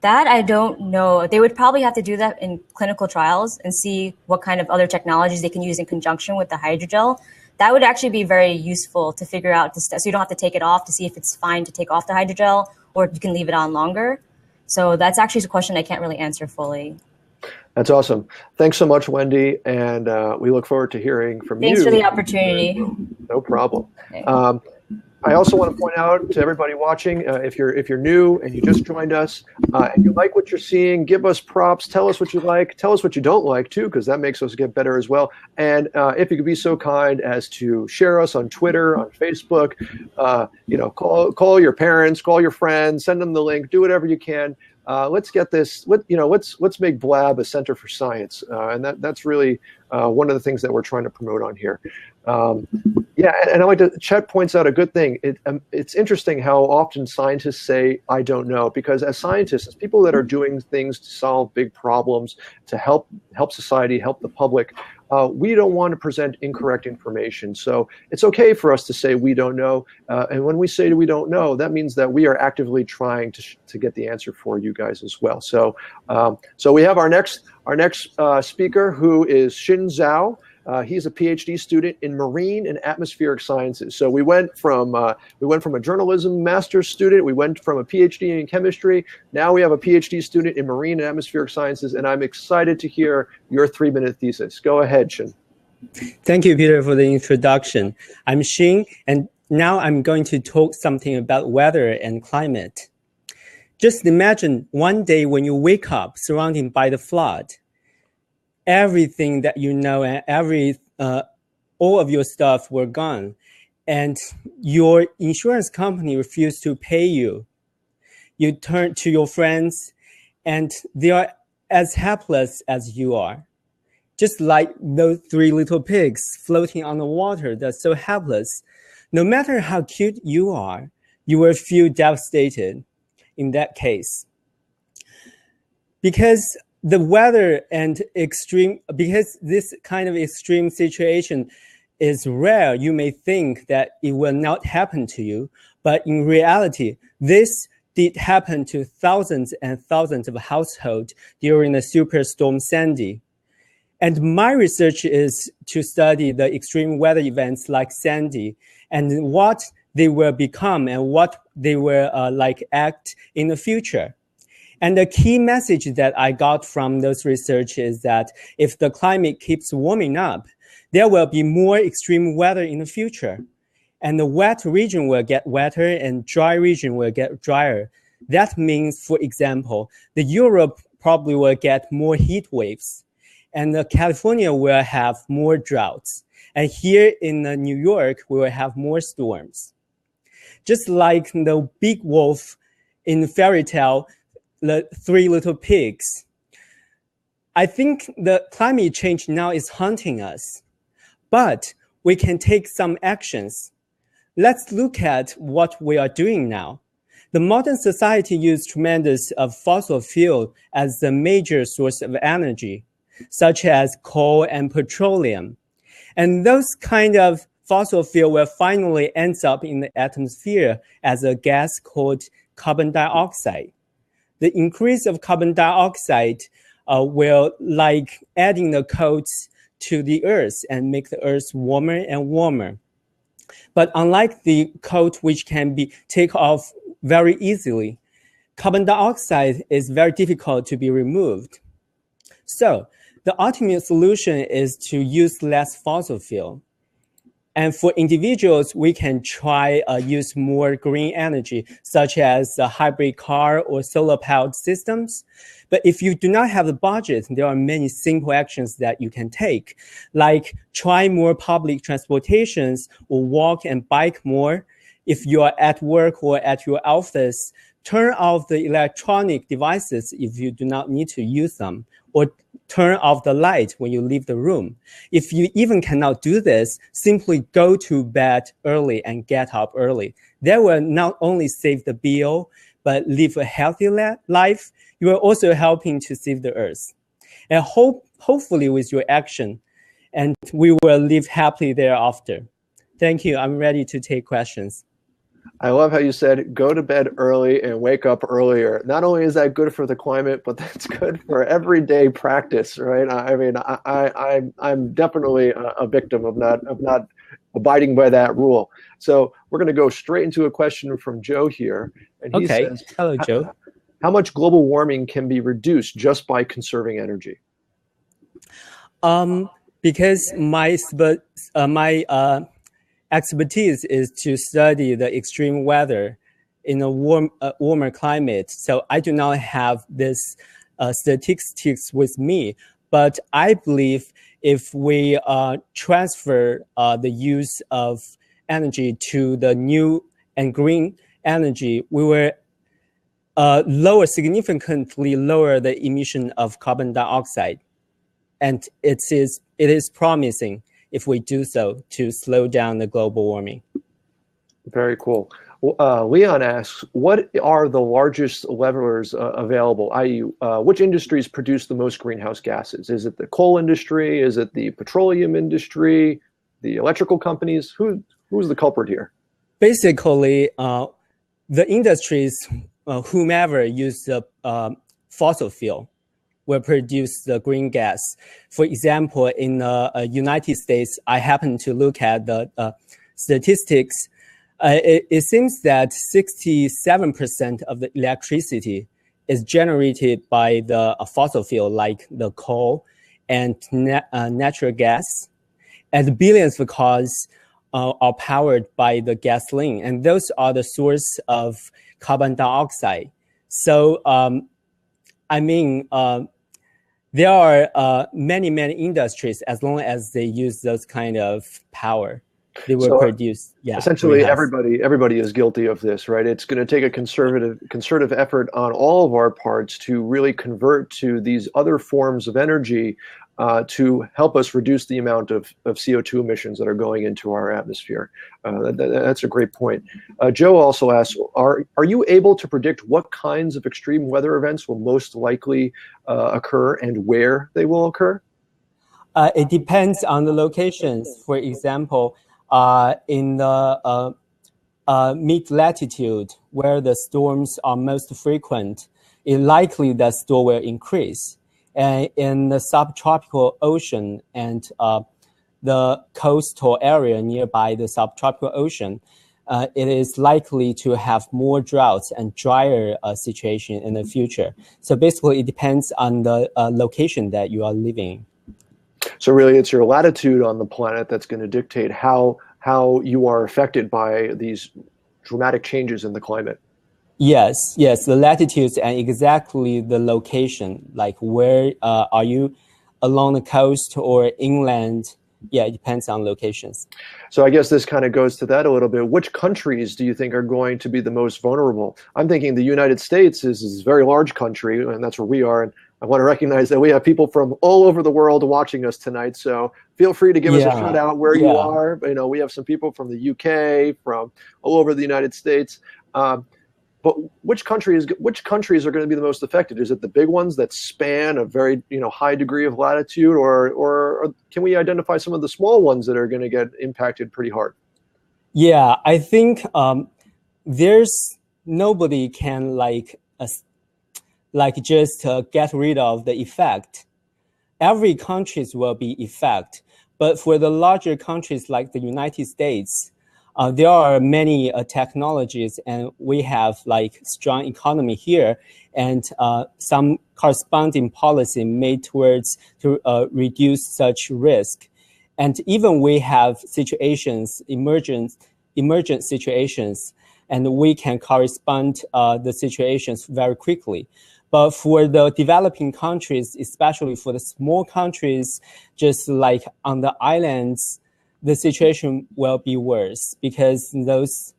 Speaker 4: That I don't know. They would probably have to do that in clinical trials and see what kind of other technologies they can use in conjunction with the hydrogel. That would actually be very useful to figure out, so you don't have to take it off to see if it's fine to take off the hydrogel or if you can leave it on longer. So that's actually a question I can't really answer fully.
Speaker 1: That's awesome. Thanks so much, Wendy, and we look forward to hearing from you.
Speaker 4: Thanks for the opportunity.
Speaker 1: No problem.
Speaker 4: Okay.
Speaker 1: I also want to point out to everybody watching, if you're new and you just joined us and you like what you're seeing, give us props. Tell us what you like. Tell us what you don't like too, because that makes us get better as well. And if you could be so kind as to share us on Twitter, on Facebook, call your parents, call your friends, send them the link, do whatever you can. Let's get this. Let's make Blab a center for science, and that's really one of the things that we're trying to promote on here. And I like to. Chet points out a good thing. It's interesting how often scientists say, "I don't know," because as scientists, as people that are doing things to solve big problems, to help society, help the public, we don't want to present incorrect information. So it's okay for us to say we don't know. And when we say we don't know, that means that we are actively trying to get the answer for you guys as well. So we have our next speaker, who is Xin Zhao. He's a PhD student in marine and atmospheric sciences. So we went from a journalism master's student, we went from a PhD in chemistry. Now we have a PhD student in marine and atmospheric sciences, and I'm excited to hear your 3-minute thesis. Go ahead, Xin.
Speaker 5: Thank you, Peter, for the introduction. I'm Xin, and now I'm going to talk something about weather and climate. Just imagine one day when you wake up surrounded by the flood. Everything that you know and all of your stuff were gone, and your insurance company refused to pay you. You turn to your friends, and they are as helpless as you are. Just like those 3 little pigs floating on the water, they're so helpless. No matter how cute you are, you will feel devastated in that case. Because the weather and because this kind of extreme situation is rare, you may think that it will not happen to you. But in reality, this did happen to thousands and thousands of households during the Superstorm Sandy. And my research is to study the extreme weather events like Sandy and what they will become and what they will act in the future. And the key message that I got from those research is that if the climate keeps warming up, there will be more extreme weather in the future. And the wet region will get wetter and dry region will get drier. That means, for example, the Europe probably will get more heat waves. And California will have more droughts. And here in New York, we will have more storms. Just like the big wolf in the fairy tale, the 3 little pigs. I think the climate change now is haunting us, but we can take some actions. Let's look at what we are doing now. The modern society uses tremendous of fossil fuel as the major source of energy, such as coal and petroleum. And those kind of fossil fuel will finally end up in the atmosphere as a gas called carbon dioxide. The increase of carbon dioxide will adding the coats to the earth and make the earth warmer and warmer. But unlike the coat which can be taken off very easily, carbon dioxide is very difficult to be removed. So the ultimate solution is to use less fossil fuel. And for individuals, we can try use more green energy, such as a hybrid car or solar-powered systems. But if you do not have the budget, there are many simple actions that you can take, like try more public transportations or walk and bike more. If you are at work or at your office, turn off the electronic devices if you do not need to use them, or turn off the light when you leave the room. If you even cannot do this, simply go to bed early and get up early. That will not only save the bill, but live a healthy life. You are also helping to save the earth. And hopefully with your action, and we will live happily thereafter. Thank you. I'm ready to take questions.
Speaker 1: I love how you said go to bed early and wake up earlier. Not only is that good for the climate, but that's good for everyday practice, right? I mean, I'm definitely a victim of not abiding by that rule. So we're going to go straight into a question from Joe here, and he says,
Speaker 5: "Hello, Joe.
Speaker 1: How much global warming can be reduced just by conserving energy?"
Speaker 5: Because my expertise is to study the extreme weather in a warmer climate. So I do not have this statistics with me, but I believe if we transfer the use of energy to the new and green energy, we will significantly lower the emission of carbon dioxide. And it is promising if we do so to slow down the global warming.
Speaker 1: Very cool. Leon asks, what are the largest levelers available, i.e. Which industries produce the most greenhouse gases? Is it the coal industry? Is it the petroleum industry? The electrical companies? Who's the culprit here?
Speaker 5: Basically, the industries, whomever use the fossil fuel, will produce the green gas. For example, in the United States, I happen to look at the statistics. It seems that 67% of the electricity is generated by the fossil fuel, like the coal and natural gas. And billions of cars are powered by the gasoline, and those are the source of carbon dioxide. So, there are many industries, as long as they use those kind of power, they will produce. Yeah,
Speaker 1: essentially, everybody is guilty of this, right? It's going to take a concerted effort on all of our parts to really convert to these other forms of energy to help us reduce the amount of CO2 emissions that are going into our atmosphere. That's a great point. Joe also asks, are you able to predict what kinds of extreme weather events will most likely occur and where they will occur?
Speaker 5: It depends on the locations. For example, in the mid-latitude, where the storms are most frequent, it's likely that storm will increase. And in the subtropical ocean and the coastal area nearby the subtropical ocean, it is likely to have more droughts and drier situation in the future. So basically, it depends on the location that you are living.
Speaker 1: So really, it's your latitude on the planet that's going to dictate how you are affected by these dramatic changes in the climate.
Speaker 5: Yes, the latitudes and exactly the location, like where are you along the coast or inland? Yeah, it depends on locations.
Speaker 1: So I guess this kind of goes to that a little bit. Which countries do you think are going to be the most vulnerable? I'm thinking the United States is a very large country, and that's where we are. And I want to recognize that we have people from all over the world watching us tonight. So feel free to give us a shout out where you are. You know, we have some people from the UK, from all over the United States. But which countries are going to be the most affected? Is it the big ones that span a very high degree of latitude, or can we identify some of the small ones that are going to get impacted pretty hard?
Speaker 5: Yeah, I think there's nobody can just get rid of the effect. Every countries will be effect, but for the larger countries like the United States, there are many technologies, and we have strong economy here, and some corresponding policy made towards to reduce such risk. And even we have situations, emergent situations, and we can correspond the situations very quickly. But for the developing countries, especially for the small countries, just like on the islands, the situation will be worse because those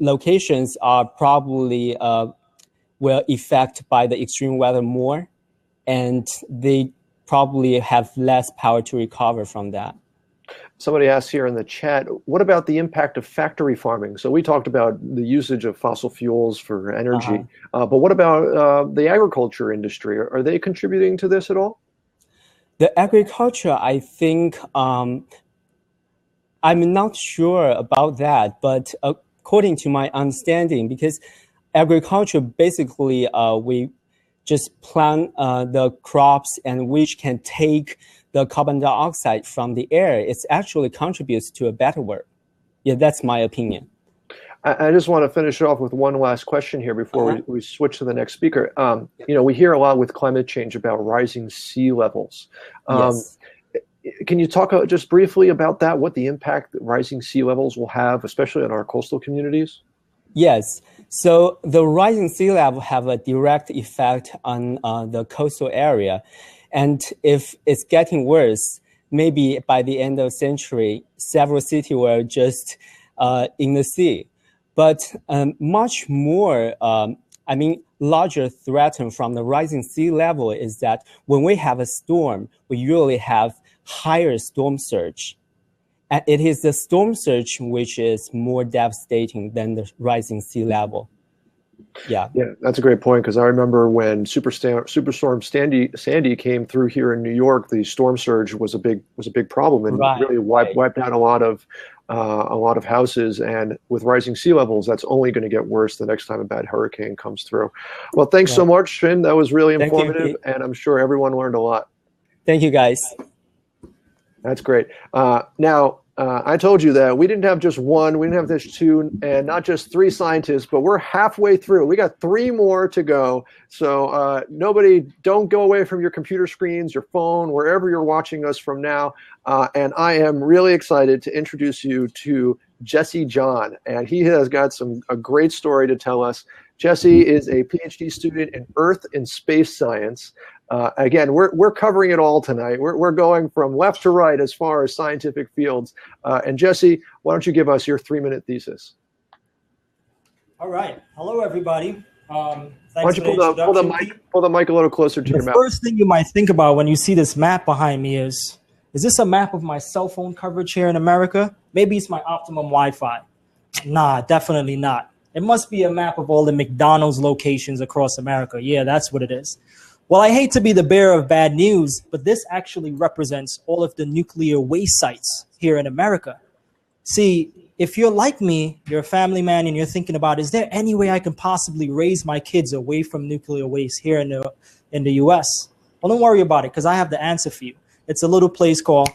Speaker 5: locations are probably will affect by the extreme weather more, and they probably have less power to recover from that.
Speaker 1: Somebody asked here in the chat, what about the impact of factory farming? So we talked about the usage of fossil fuels for energy, but what about the agriculture industry? Are they contributing to this at all?
Speaker 5: The agriculture, I think, I'm not sure about that, but according to my understanding, because agriculture basically we just plant the crops and which can take the carbon dioxide from the air. It actually contributes to a better world. Yeah, that's my opinion.
Speaker 1: I just want to finish off with one last question here before we switch to the next speaker. We hear a lot with climate change about rising sea levels.
Speaker 5: Yes.
Speaker 1: Can you talk just briefly about that, what the impact that rising sea levels will have, especially on our coastal communities?
Speaker 5: Yes. So the rising sea level have a direct effect on the coastal area. And if it's getting worse, maybe by the end of the century, several cities were just in the sea. But much more, larger threat from the rising sea level is that when we have a storm, we usually have higher storm surge. And it is the storm surge which is more devastating than the rising sea level. Yeah,
Speaker 1: that's a great point, because I remember when Superstorm Sandy came through here in New York, the storm surge was a big problem, and really wiped out a lot of houses. And with rising sea levels, that's only going to get worse the next time a bad hurricane comes through. Well, thanks so much, Finn. That was really informative, and I'm sure everyone learned a lot.
Speaker 5: Thank you, guys.
Speaker 1: That's great. Now, I told you that we didn't have just one, we didn't have just two, and not just three scientists, but we're halfway through. We got three more to go. So don't go away from your computer screens, your phone, wherever you're watching us from now. And I am really excited to introduce you to Jesse John, and he has got a great story to tell us. Jesse is a PhD student in Earth and Space Science. Again, we're covering it all tonight. We're going from left to right as far as scientific fields. And Jesse, why don't you give us your 3-minute thesis?
Speaker 6: All right. Hello, everybody.
Speaker 1: Why don't you pull the mic a little closer to your mouth?
Speaker 6: The first thing you might think about when you see this map behind me is this a map of my cell phone coverage here in America? Maybe it's my optimum Wi-Fi. Nah, definitely not. It must be a map of all the McDonald's locations across America. Yeah, that's what it is. Well, I hate to be the bearer of bad news, but this actually represents all of the nuclear waste sites here in America. See, if you're like me, you're a family man, and you're thinking about, is there any way I can possibly raise my kids away from nuclear waste here in the U.S.? Well, don't worry about it, because I have the answer for you. It's a little place called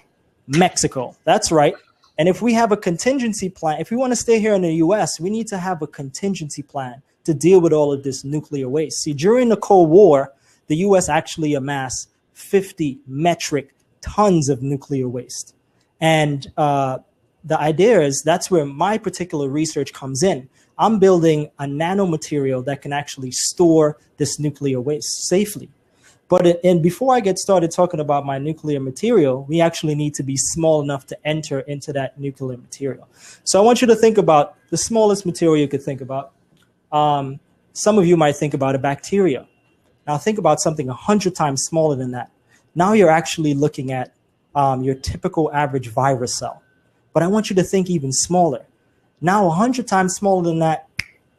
Speaker 6: Mexico. That's right. And if we have a contingency plan, if we want to stay here in the U.S., we need to have a contingency plan to deal with all of this nuclear waste. See, during the Cold War, the U.S. actually amassed 50 metric tons of nuclear waste. And the idea is that's where my particular research comes in. I'm building a nanomaterial that can actually store this nuclear waste safely. But before I get started talking about my nuclear material, we actually need to be small enough to enter into that nuclear material. So I want you to think about the smallest material you could think about. Some of you might think about a bacteria. Now think about something 100 times smaller than that. Now you're actually looking at your typical average virus cell. But I want you to think even smaller. Now 100 times smaller than that,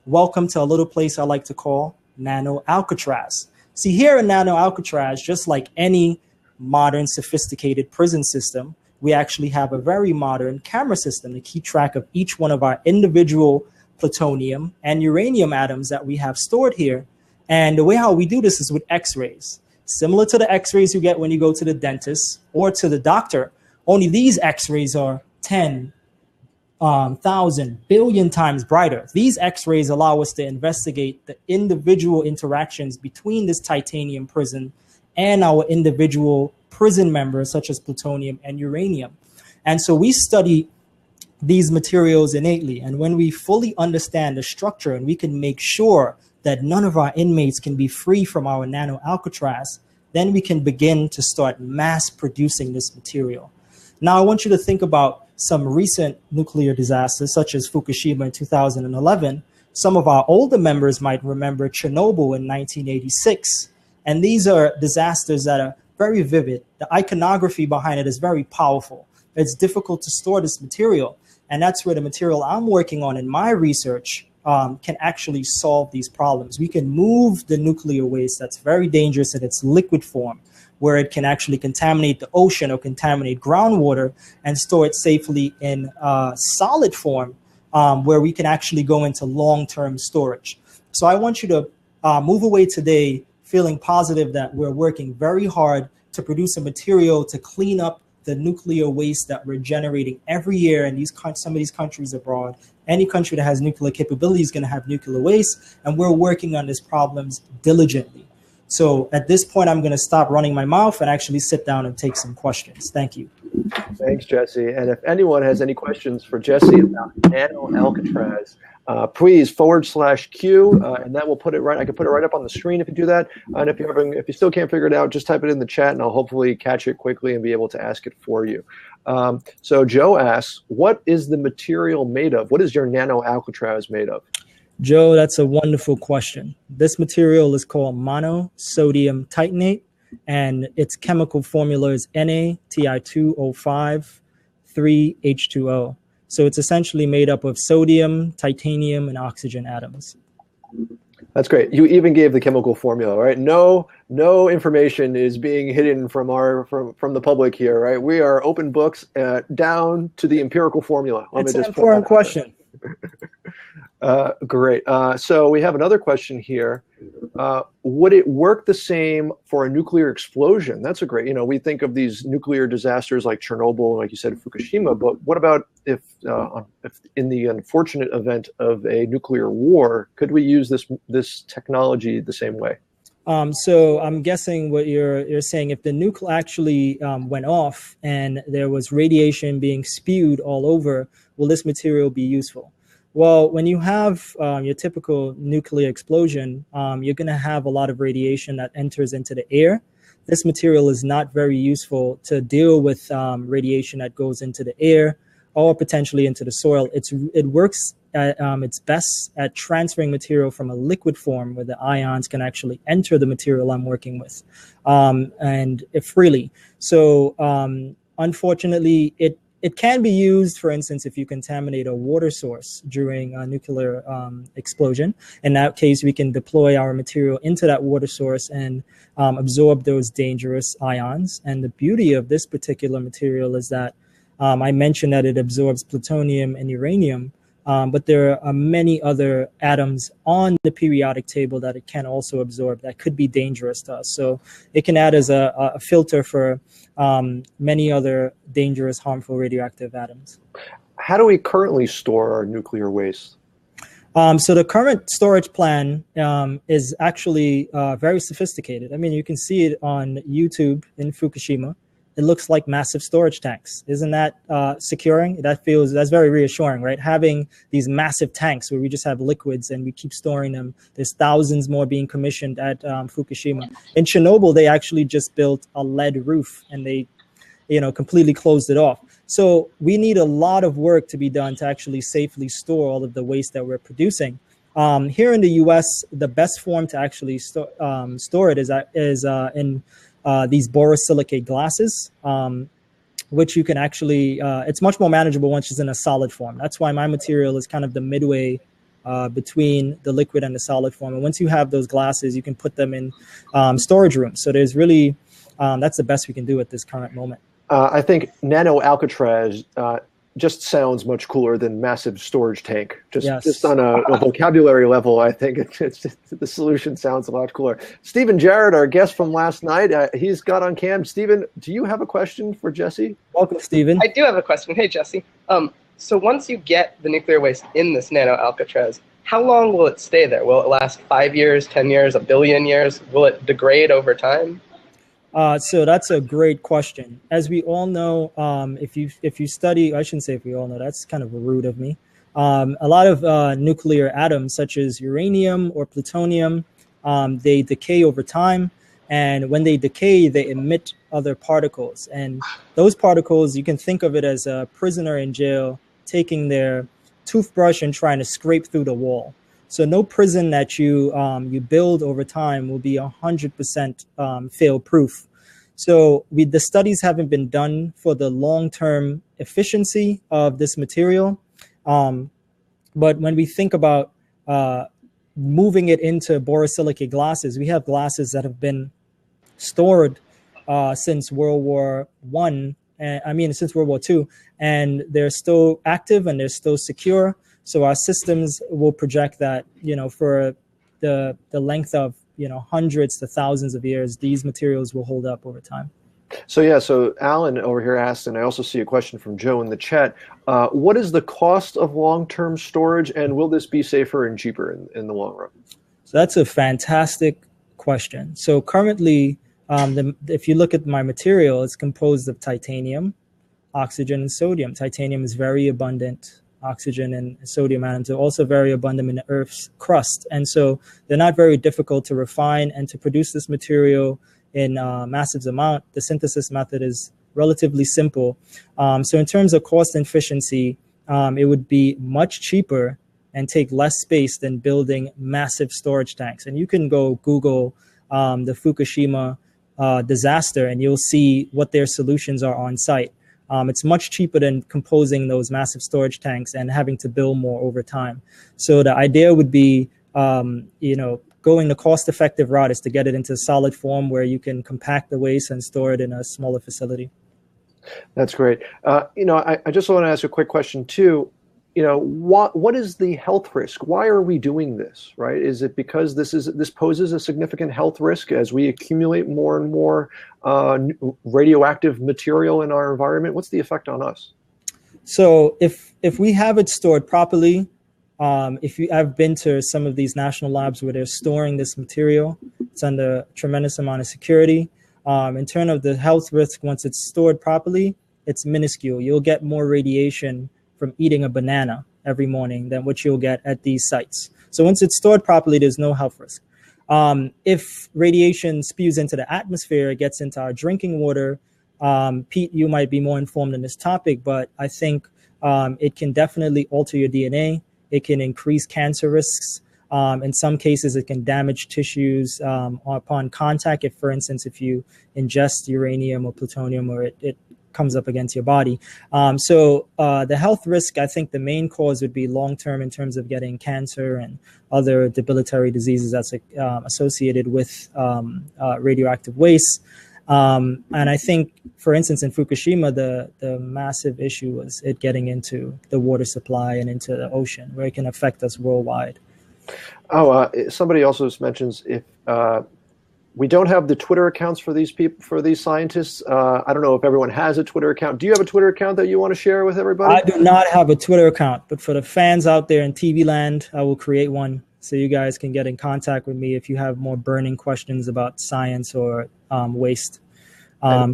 Speaker 6: welcome to a little place I like to call Nano Alcatraz. See, here in Nano Alcatraz, just like any modern sophisticated prison system, we actually have a very modern camera system to keep track of each one of our individual plutonium and uranium atoms that we have stored here. And the way how we do this is with X-rays. Similar to the X-rays you get when you go to the dentist or to the doctor, only these X-rays are 10,000 billion times brighter. These X-rays allow us to investigate the individual interactions between this titanium prison and our individual prison members, such as plutonium and uranium. And so we study these materials innately. And when we fully understand the structure and we can make sure that none of our inmates can be free from our Nano Alcatraz, then we can begin to start mass producing this material. Now, I want you to think about some recent nuclear disasters, such as Fukushima in 2011. Some of our older members might remember Chernobyl in 1986. And these are disasters that are very vivid. The iconography behind it is very powerful. It's difficult to store this material. And that's where the material I'm working on in my research can actually solve these problems. We can move the nuclear waste that's very dangerous in its liquid form. where it can actually contaminate the ocean or contaminate groundwater and store it safely in solid form, where we can actually go into long-term storage. So I want you to move away today feeling positive that we're working very hard to produce a material to clean up the nuclear waste that we're generating every year in some of these countries abroad. Any country that has nuclear capability is going to have nuclear waste, and we're working on these problems diligently. So at this point, I'm going to stop running my mouth and actually sit down and take some questions. Thank you.
Speaker 1: Thanks, Jesse. And if anyone has any questions for Jesse about Nano Alcatraz, please /Q, and that will put it right. I can put it right up on the screen if you do that. And if you still can't figure it out, just type it in the chat, and I'll hopefully catch it quickly and be able to ask it for you. So Joe asks, what is the material made of? What is your Nano Alcatraz made of?
Speaker 6: Joe, that's a wonderful question. This material is called monosodium titanate, and its chemical formula is NaTi2O5 3H2O. So it's essentially made up of sodium, titanium, and oxygen atoms.
Speaker 1: That's great. You even gave the chemical formula, right? No information is being hidden from the public here, right? We are open books down to the empirical formula.
Speaker 6: It's an important question.
Speaker 1: Great. So we have another question here. Would it work the same for a nuclear explosion? That's a great, we think of these nuclear disasters like Chernobyl, like you said, Fukushima, but what about if in the unfortunate event of a nuclear war, could we use this technology the same way?
Speaker 6: So I'm guessing what you're saying, if the nuke actually went off and there was radiation being spewed all over, will this material be useful? Well, when you have your typical nuclear explosion, you're going to have a lot of radiation that enters into the air. This material is not very useful to deal with radiation that goes into the air or potentially into the soil. It works at its best at transferring material from a liquid form where the ions can actually enter the material I'm working with and freely. So unfortunately, it can be used, for instance, if you contaminate a water source during a nuclear explosion. In that case, we can deploy our material into that water source and absorb those dangerous ions. And the beauty of this particular material is that I mentioned that it absorbs plutonium and uranium, but there are many other atoms on the periodic table that it can also absorb that could be dangerous to us. So it can add as a filter for many other dangerous, harmful radioactive atoms.
Speaker 1: How do we currently store our nuclear waste?
Speaker 6: So the current storage plan is actually very sophisticated. I mean, you can see it on YouTube in Fukushima. It looks like massive storage tanks. Isn't that securing? That's very reassuring, right? Having these massive tanks where we just have liquids and we keep storing them. There's thousands more being commissioned at Fukushima. In Chernobyl, they actually just built a lead roof and they, completely closed it off. So we need a lot of work to be done to actually safely store all of the waste that we're producing. Here in the U.S., the best form to actually store it is in these borosilicate glasses, which you can actually, it's much more manageable once it's in a solid form. That's why my material is kind of the midway between the liquid and the solid form. And once you have those glasses, you can put them in storage rooms. So there's really, that's the best we can do at this current moment.
Speaker 1: I think Nano Alcatraz just sounds much cooler than massive storage tank. Just on a vocabulary level, I think it's just, the solution sounds a lot cooler. Stephen Jarrett, our guest from last night, he's got on cam. Stephen, do you have a question for Jesse?
Speaker 6: Welcome, Stephen.
Speaker 7: I do have a question. Hey, Jesse. So once you get the nuclear waste in this Nano Alcatraz, how long will it stay there? Will it last 5 years, 10 years, a billion years? Will it degrade over time?
Speaker 6: So that's a great question. As we all know, if you study, I shouldn't say if we all know, that's kind of rude of me. A lot of nuclear atoms, such as uranium or plutonium, they decay over time. And when they decay, they emit other particles. And those particles, you can think of it as a prisoner in jail taking their toothbrush and trying to scrape through the wall. So no prison that you build over time will be 100% fail-proof. So the studies haven't been done for the long-term efficiency of this material. But when we think about moving it into borosilicate glasses, we have glasses that have been stored since World War One. Since World War II, and they're still active and they're still secure. So our systems will project that, for the length of, hundreds to thousands of years, these materials will hold up over time.
Speaker 1: So Alan over here asked, and I also see a question from Joe in the chat, what is the cost of long-term storage, and will this be safer and cheaper in the long run?
Speaker 6: So that's a fantastic question. So currently, if you look at my material, it's composed of titanium, oxygen, and sodium. Titanium is very abundant. Oxygen and sodium atoms are also very abundant in the Earth's crust. And so they're not very difficult to refine, and to produce this material in massive amount, the synthesis method is relatively simple. So in terms of cost and efficiency, it would be much cheaper and take less space than building massive storage tanks. And you can go Google the Fukushima disaster, and you'll see what their solutions are on site. It's much cheaper than composing those massive storage tanks and having to build more over time. So the idea would be, going the cost-effective route is to get it into solid form where you can compact the waste and store it in a smaller facility. That's great.
Speaker 1: I just want to ask a quick question too. What is the health risk? Why are we doing this, right? Is it because this poses a significant health risk as we accumulate more and more radioactive material in our environment? What's the effect on us?
Speaker 6: So if we have it stored properly, I've been to some of these national labs where they're storing this material, it's under a tremendous amount of security. In terms of the health risk, once it's stored properly, it's minuscule. You'll get more radiation from eating a banana every morning than what you'll get at these sites. So once it's stored properly, there's no health risk. If radiation spews into the atmosphere, it gets into our drinking water. Pete, you might be more informed on this topic, but I think it can definitely alter your DNA. It can increase cancer risks. In some cases, it can damage tissues upon contact. For instance, if you ingest uranium or plutonium, or it comes up against your body. So the health risk, I think the main cause would be long-term in terms of getting cancer and other debilitary diseases that's associated with radioactive waste. And I think, for instance, in Fukushima, the massive issue was it getting into the water supply and into the ocean, where it can affect us worldwide.
Speaker 1: Somebody also mentions if we don't have the Twitter accounts for these people, for these scientists. I don't know if everyone has a Twitter account. Do you have a Twitter account that you want to share with everybody?
Speaker 6: I do not have a Twitter account, but for the fans out there in TV land, I will create one so you guys can get in contact with me if you have more burning questions about science or waste.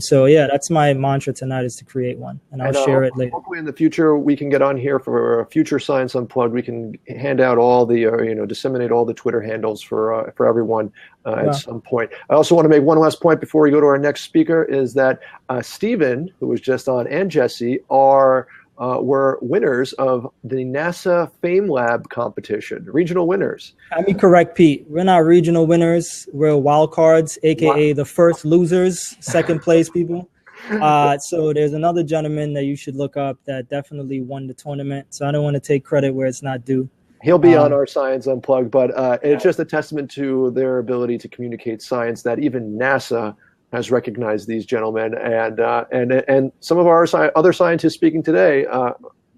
Speaker 6: So yeah, that's my mantra tonight, is to create one, and I'll share it later.
Speaker 1: Hopefully in the future we can get on here for a future Science Unplugged. We can hand out all the, disseminate all the Twitter handles for everyone at some point. I also want to make one last point before we go to our next speaker, is that Stephen, who was just on, and Jesse were winners of the NASA Fame Lab competition, regional winners.
Speaker 6: Let me correct Pete. We're not regional winners. We're wild cards, aka the first losers, second place people. So there's another gentleman that you should look up that definitely won the tournament. So I don't want to take credit where it's not due.
Speaker 1: He'll be on our Science Unplugged, but it's just a testament to their ability to communicate science that even NASA has recognized these gentlemen, and some of our other scientists speaking today,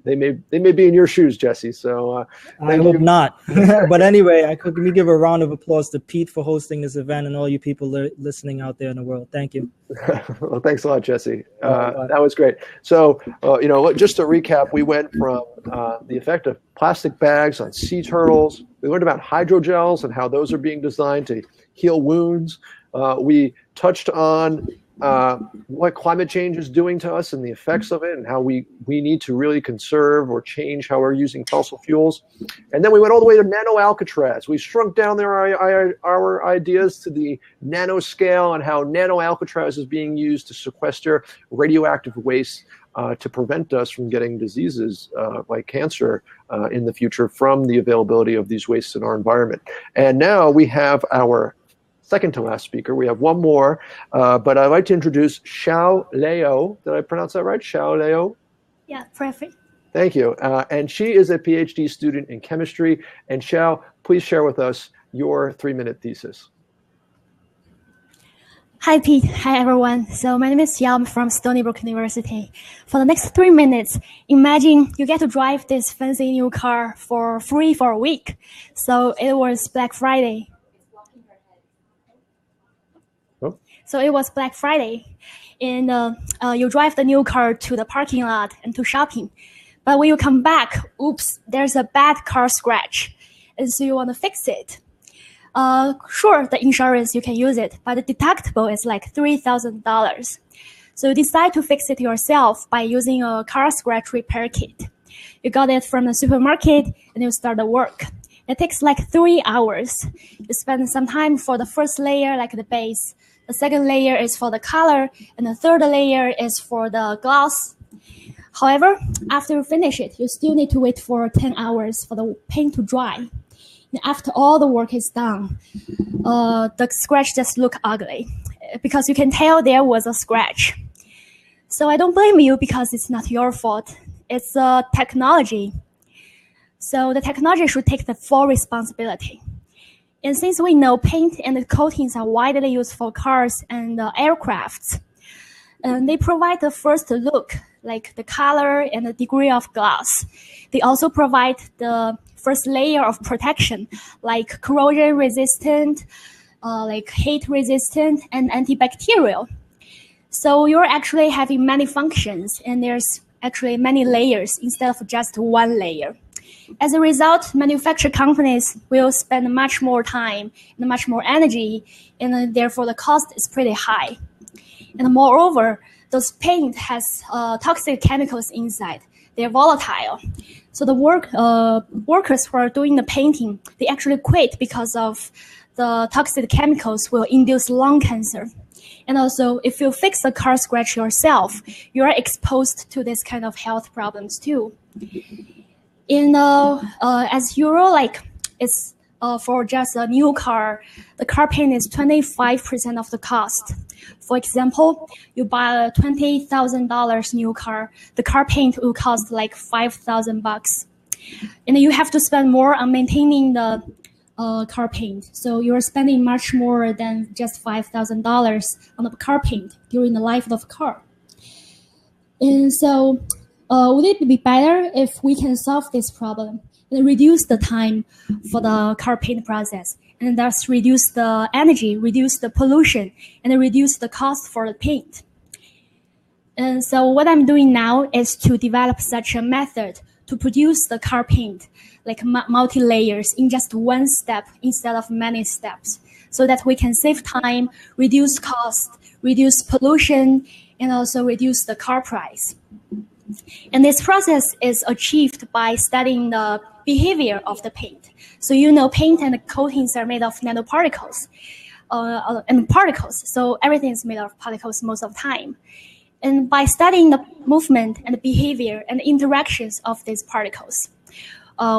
Speaker 1: they may be in your shoes, Jesse. So
Speaker 6: I hope not. But anyway, let me give a round of applause to Pete for hosting this event, and all you people listening out there in the world. Thank you.
Speaker 1: Well, thanks a lot, Jesse. That was great. So just to recap, we went from the effect of plastic bags on sea turtles. We learned about hydrogels and how those are being designed to heal wounds. We touched on what climate change is doing to us and the effects of it, and how we need to really conserve or change how we're using fossil fuels. And then we went all the way to Nano Alcatraz. We shrunk down our ideas to the nanoscale, and how Nano Alcatraz is being used to sequester radioactive waste to prevent us from getting diseases like cancer in the future from the availability of these wastes in our environment. And now we have our second to last speaker. We have one more, but I'd like to introduce Xiao Leo. Did I pronounce that right? Xiao Leo?
Speaker 8: Yeah, perfect.
Speaker 1: Thank you. And she is a PhD student in chemistry. And Xiao, please share with us your 3-minute thesis.
Speaker 8: Hi, Pete. Hi, everyone. So my name is Yam from Stony Brook University. For the next 3 minutes, imagine you get to drive this fancy new car for free for a week. So it was Black Friday.
Speaker 1: Oh.
Speaker 8: So it was Black Friday. And you drive the new car to the parking lot and to shopping. But when you come back, oops, there's a bad car scratch. And so you want to fix it. Sure, the insurance, you can use it, but the deductible is like $3,000. So you decide to fix it yourself by using a car scratch repair kit. You got it from the supermarket and you start the work. It takes like 3 hours. You spend some time for the first layer, like the base. The second layer is for the color, and the third layer is for the gloss. However, after you finish it, you still need to wait for 10 hours for the paint to dry. And after all the work is done, the scratch just look ugly because you can tell there was a scratch. So I don't blame you because it's not your fault. It's technology. So the technology should take the full responsibility. And since we know paint and the coatings are widely used for cars and aircrafts, they provide the first look, like the color and the degree of gloss. They also provide the first layer of protection, like corrosion resistant, like heat resistant, and antibacterial. So you're actually having many functions, and there's actually many layers instead of just one layer. As a result, manufacturer companies will spend much more time and much more energy, and therefore the cost is pretty high. And moreover, those paint has toxic chemicals inside. They're volatile. So the workers who are doing the painting, they actually quit because of the toxic chemicals will induce lung cancer. And also, if you fix a car scratch yourself, you are exposed to this kind of health problems too. As Euro, like it's for just a new car, the car paint is 25% of the cost. For example, you buy a $20,000 new car, the car paint will cost like $5,000, and you have to spend more on maintaining the car paint. So you're spending much more than just $5,000 on the car paint during the life of the car. And so, would it be better if we can solve this problem and reduce the time for the car paint process, and thus reduce the energy, reduce the pollution, and reduce the cost for the paint? And so what I'm doing now is to develop such a method to produce the car paint, like multi-layers in just one step instead of many steps, so that we can save time, reduce cost, reduce pollution, and also reduce the car price. And this process is achieved by studying the behavior of the paint. So paint and the coatings are made of nanoparticles and particles. So everything is made of particles most of the time. And by studying the movement and the behavior and the interactions of these particles,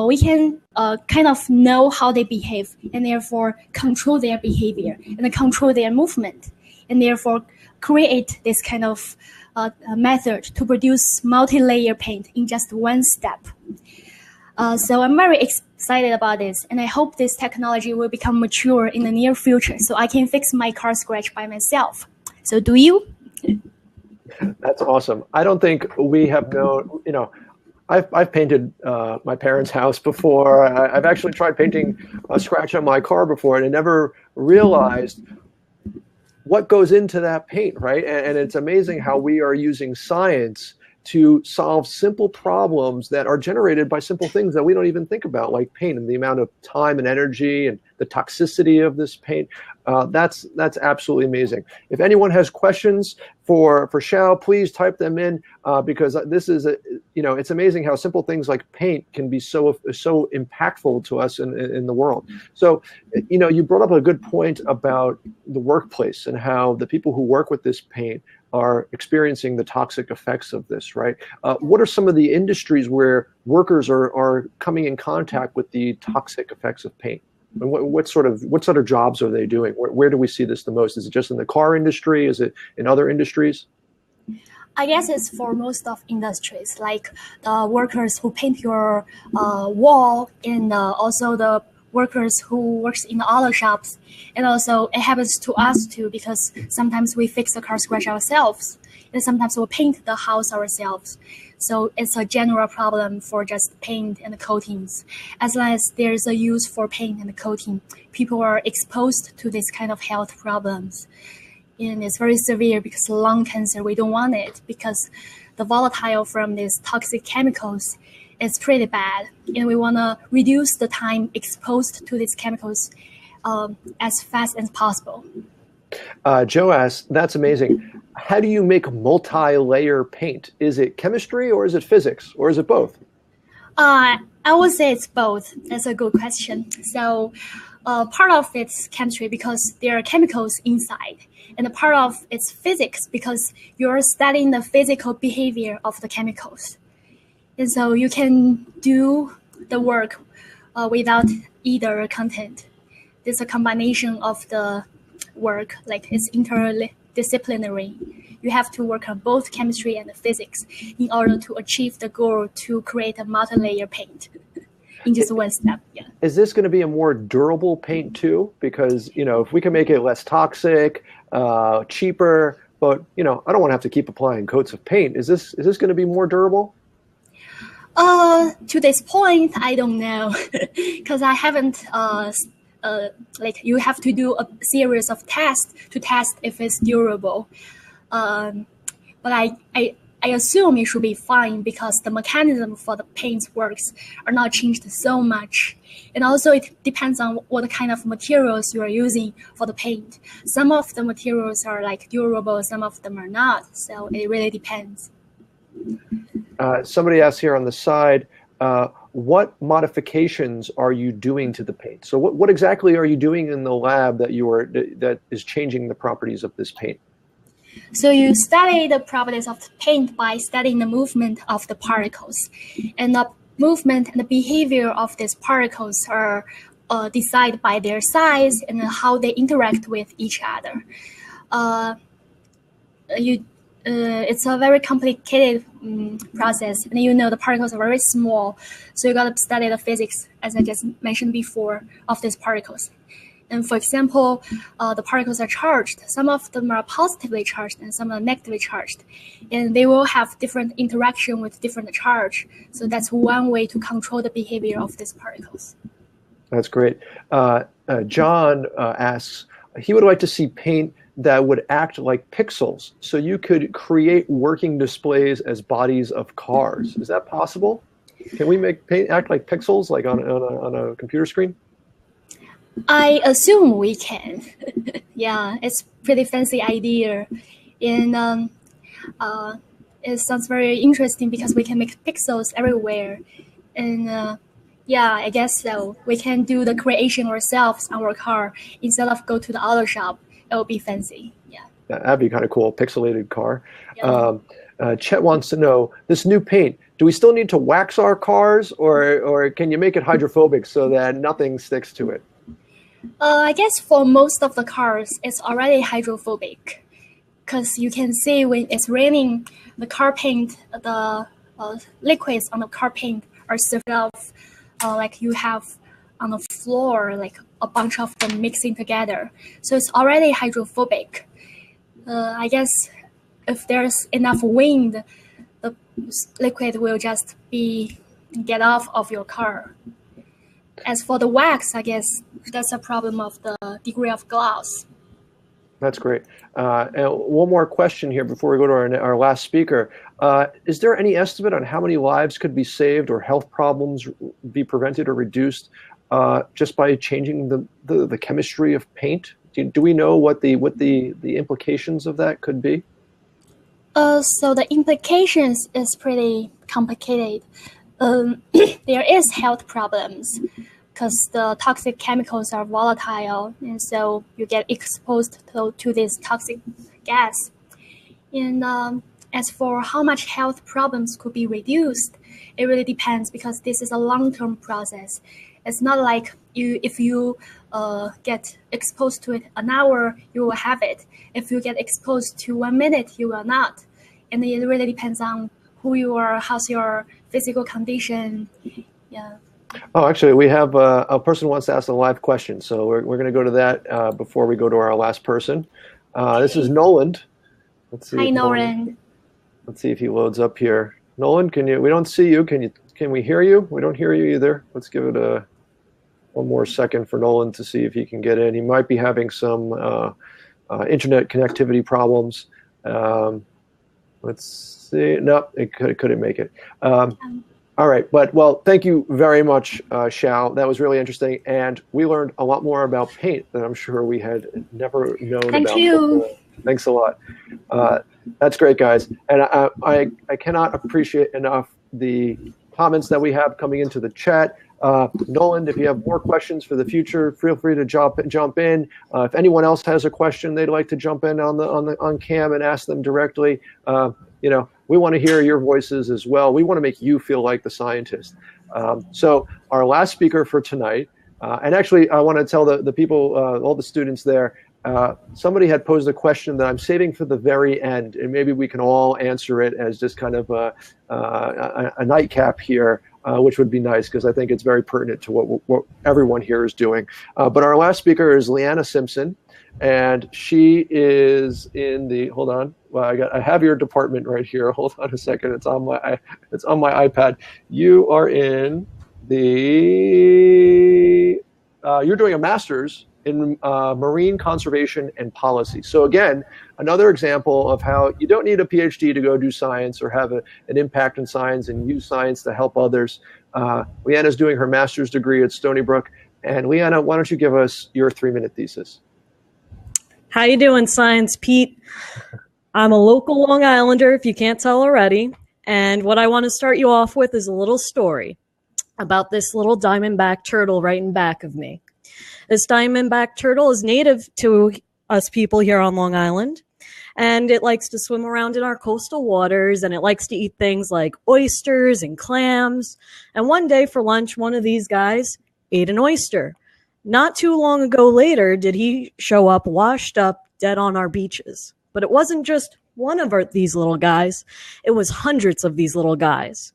Speaker 8: we can kind of know how they behave and therefore control their behavior and control their movement, and therefore create this kind of method to produce multi-layer paint in just one step. So I'm very excited about this, and I hope this technology will become mature in the near future so I can fix my car scratch by myself. So do you?
Speaker 1: That's awesome. I don't think we have known, I've painted my parents' house before. I've actually tried painting a scratch on my car before, and I never realized what goes into that paint, right? And it's amazing how we are using science to solve simple problems that are generated by simple things that we don't even think about, like paint and the amount of time and energy and the toxicity of this paint. That's absolutely amazing. If anyone has questions for Xiao, please type them in because this is it's amazing how simple things like paint can be so impactful to us in the world. So you brought up a good point about the workplace and how the people who work with this paint are experiencing the toxic effects of this, right? What are some of the industries where workers are coming in contact with the toxic effects of paint? And what sort of jobs are they doing? Where do we see this the most? Is it just in the car industry? Is it in other industries?
Speaker 8: I guess it's for most of industries, like the workers who paint your wall, and also the workers who works in the auto shops. And also it happens to us too, because sometimes we fix the car scratch ourselves, and sometimes we'll paint the house ourselves. So it's a general problem for just paint and coatings. As long as there's a use for paint and coating, people are exposed to this kind of health problems. And it's very severe because lung cancer, we don't want it because the volatile from these toxic chemicals is pretty bad. And we want to reduce the time exposed to these chemicals as fast as possible.
Speaker 1: Joe asks, that's amazing. How do you make multi-layer paint? Is it chemistry or is it physics or is it both?
Speaker 8: I would say it's both. That's a good question. So part of it's chemistry because there are chemicals inside, and a part of it's physics because you're studying the physical behavior of the chemicals. And so you can do the work without either content. There's a combination of the work, like it's interdisciplinary. You have to work on both chemistry and physics in order to achieve the goal to create a multi-layer paint in just one step. Yeah.
Speaker 1: Is this going to be a more durable paint too? Because, if we can make it less toxic, cheaper, but, I don't want to have to keep applying coats of paint. Is this going to be more durable?
Speaker 8: To this point, I don't know, because I haven't you have to do a series of tests to test if it's durable. But I assume it should be fine because the mechanism for the paint works are not changed so much. And also it depends on what kind of materials you are using for the paint. Some of the materials are like durable, some of them are not. So it really depends.
Speaker 1: Somebody asked here on the side, what modifications are you doing to the paint? So what exactly are you doing in the lab that is changing the properties of this paint?
Speaker 8: So you study the properties of the paint by studying the movement of the particles. And the movement and the behavior of these particles are decided by their size and how they interact with each other. It's a very complicated process, and the particles are very small, so you got to study the physics, as I just mentioned before, of these particles. And for example, the particles are charged. Some of them are positively charged and some are negatively charged, and they will have different interaction with different charge. So that's one way to control the behavior of these particles.
Speaker 1: That's great. John asks, he would like to see paint that would act like pixels, so you could create working displays as bodies of cars. Is that possible? Can we make paint act like pixels, like on a computer screen?
Speaker 8: I assume we can. Yeah, it's pretty fancy idea, and it sounds very interesting because we can make pixels everywhere, and yeah, I guess so. We can do the creation ourselves on our car instead of go to the auto shop. It would be fancy. Yeah.
Speaker 1: That'd be kind of cool, pixelated car.
Speaker 8: Yeah.
Speaker 1: Chet wants to know, this new paint, do we still need to wax our cars, or can you make it hydrophobic so that nothing sticks to it?
Speaker 8: I guess for most of the cars, it's already hydrophobic, because you can see when it's raining, the car paint, the liquids on the car paint are sort of like you have on the floor, like a bunch of them mixing together. So it's already hydrophobic. I guess if there's enough wind, the liquid will just get off of your car. As for the wax, I guess that's a problem of the degree of gloss.
Speaker 1: That's great. And one more question here before we go to our last speaker. Is there any estimate on how many lives could be saved or health problems be prevented or reduced just by changing the chemistry of paint? Do we know what the implications of that could be?
Speaker 8: So the implications is pretty complicated. There is health problems because the toxic chemicals are volatile, and so you get exposed to this toxic gas. And as for how much health problems could be reduced, it really depends because this is a long-term process. It's not like if you get exposed to it an hour, you will have it. If you get exposed to 1 minute, you will not. And it really depends on who you are, how's your physical condition. Yeah.
Speaker 1: Oh, actually, we have a person who wants to ask a live question, so we're going to go to that before we go to our last person. This is Nolan. Let's see.
Speaker 8: Hi, Nolan.
Speaker 1: Let's see if he loads up here. Nolan, can you? We don't see you. Can we hear you? We don't hear you either. Let's give it one more second for Nolan to see if he can get in. He might be having some internet connectivity problems. Let's see. No, it couldn't make it. All right, well, thank you very much, Xiao. That was really interesting, and we learned a lot more about paint that I'm sure we had never known about.
Speaker 8: Thank you.
Speaker 1: Before. Thanks a lot. That's great, guys, and I cannot appreciate enough the comments that we have coming into the chat. Nolan, if you have more questions for the future, feel free to jump in. If anyone else has a question they'd like to jump in on cam and ask them directly, we want to hear your voices as well. We want to make you feel like the scientist. So our last speaker for tonight, and actually I want to tell the people, all the students there, somebody had posed a question that I'm saving for the very end, and maybe we can all answer it as just kind of a nightcap here, which would be nice because I think it's very pertinent to what everyone here is doing. But our last speaker is Leanna Simpson, and she is in the, hold on, well, I have your department right here. Hold on a second. It's on my iPad. You are in the, you're doing a master's in marine conservation and policy. So again, another example of how you don't need a PhD to go do science or have an impact in science and use science to help others. Leanna's doing her master's degree at Stony Brook. And Leanna, why don't you give us your 3-minute thesis?
Speaker 9: How you doing, Science Pete? I'm a local Long Islander, if you can't tell already. And what I want to start you off with is a little story about this little diamondback turtle right in back of me. This diamondback turtle is native to us people here on Long Island, and it likes to swim around in our coastal waters, and it likes to eat things like oysters and clams. And one day for lunch, one of these guys ate an oyster. Not too long ago later did he show up washed up dead on our beaches. But it wasn't just one of these little guys. It was hundreds of these little guys.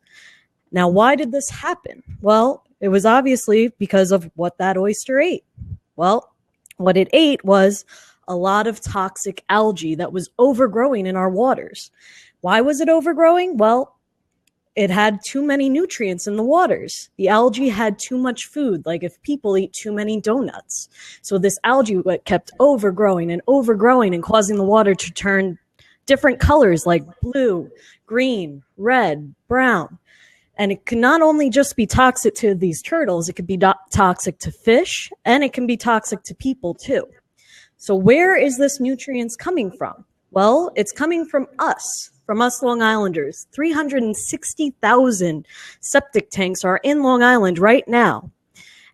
Speaker 9: Now, why did this happen? Well, it was obviously because of what that oyster ate. Well, what it ate was a lot of toxic algae that was overgrowing in our waters. Why was it overgrowing? Well, it had too many nutrients in the waters. The algae had too much food, like if people eat too many donuts. So this algae kept overgrowing and causing the water to turn different colors like blue, green, red, brown. And it can not only just be toxic to these turtles, it could be toxic to fish, and it can be toxic to people too. So where is this nutrients coming from? Well, it's coming from us Long Islanders. 360,000 septic tanks are in Long Island right now.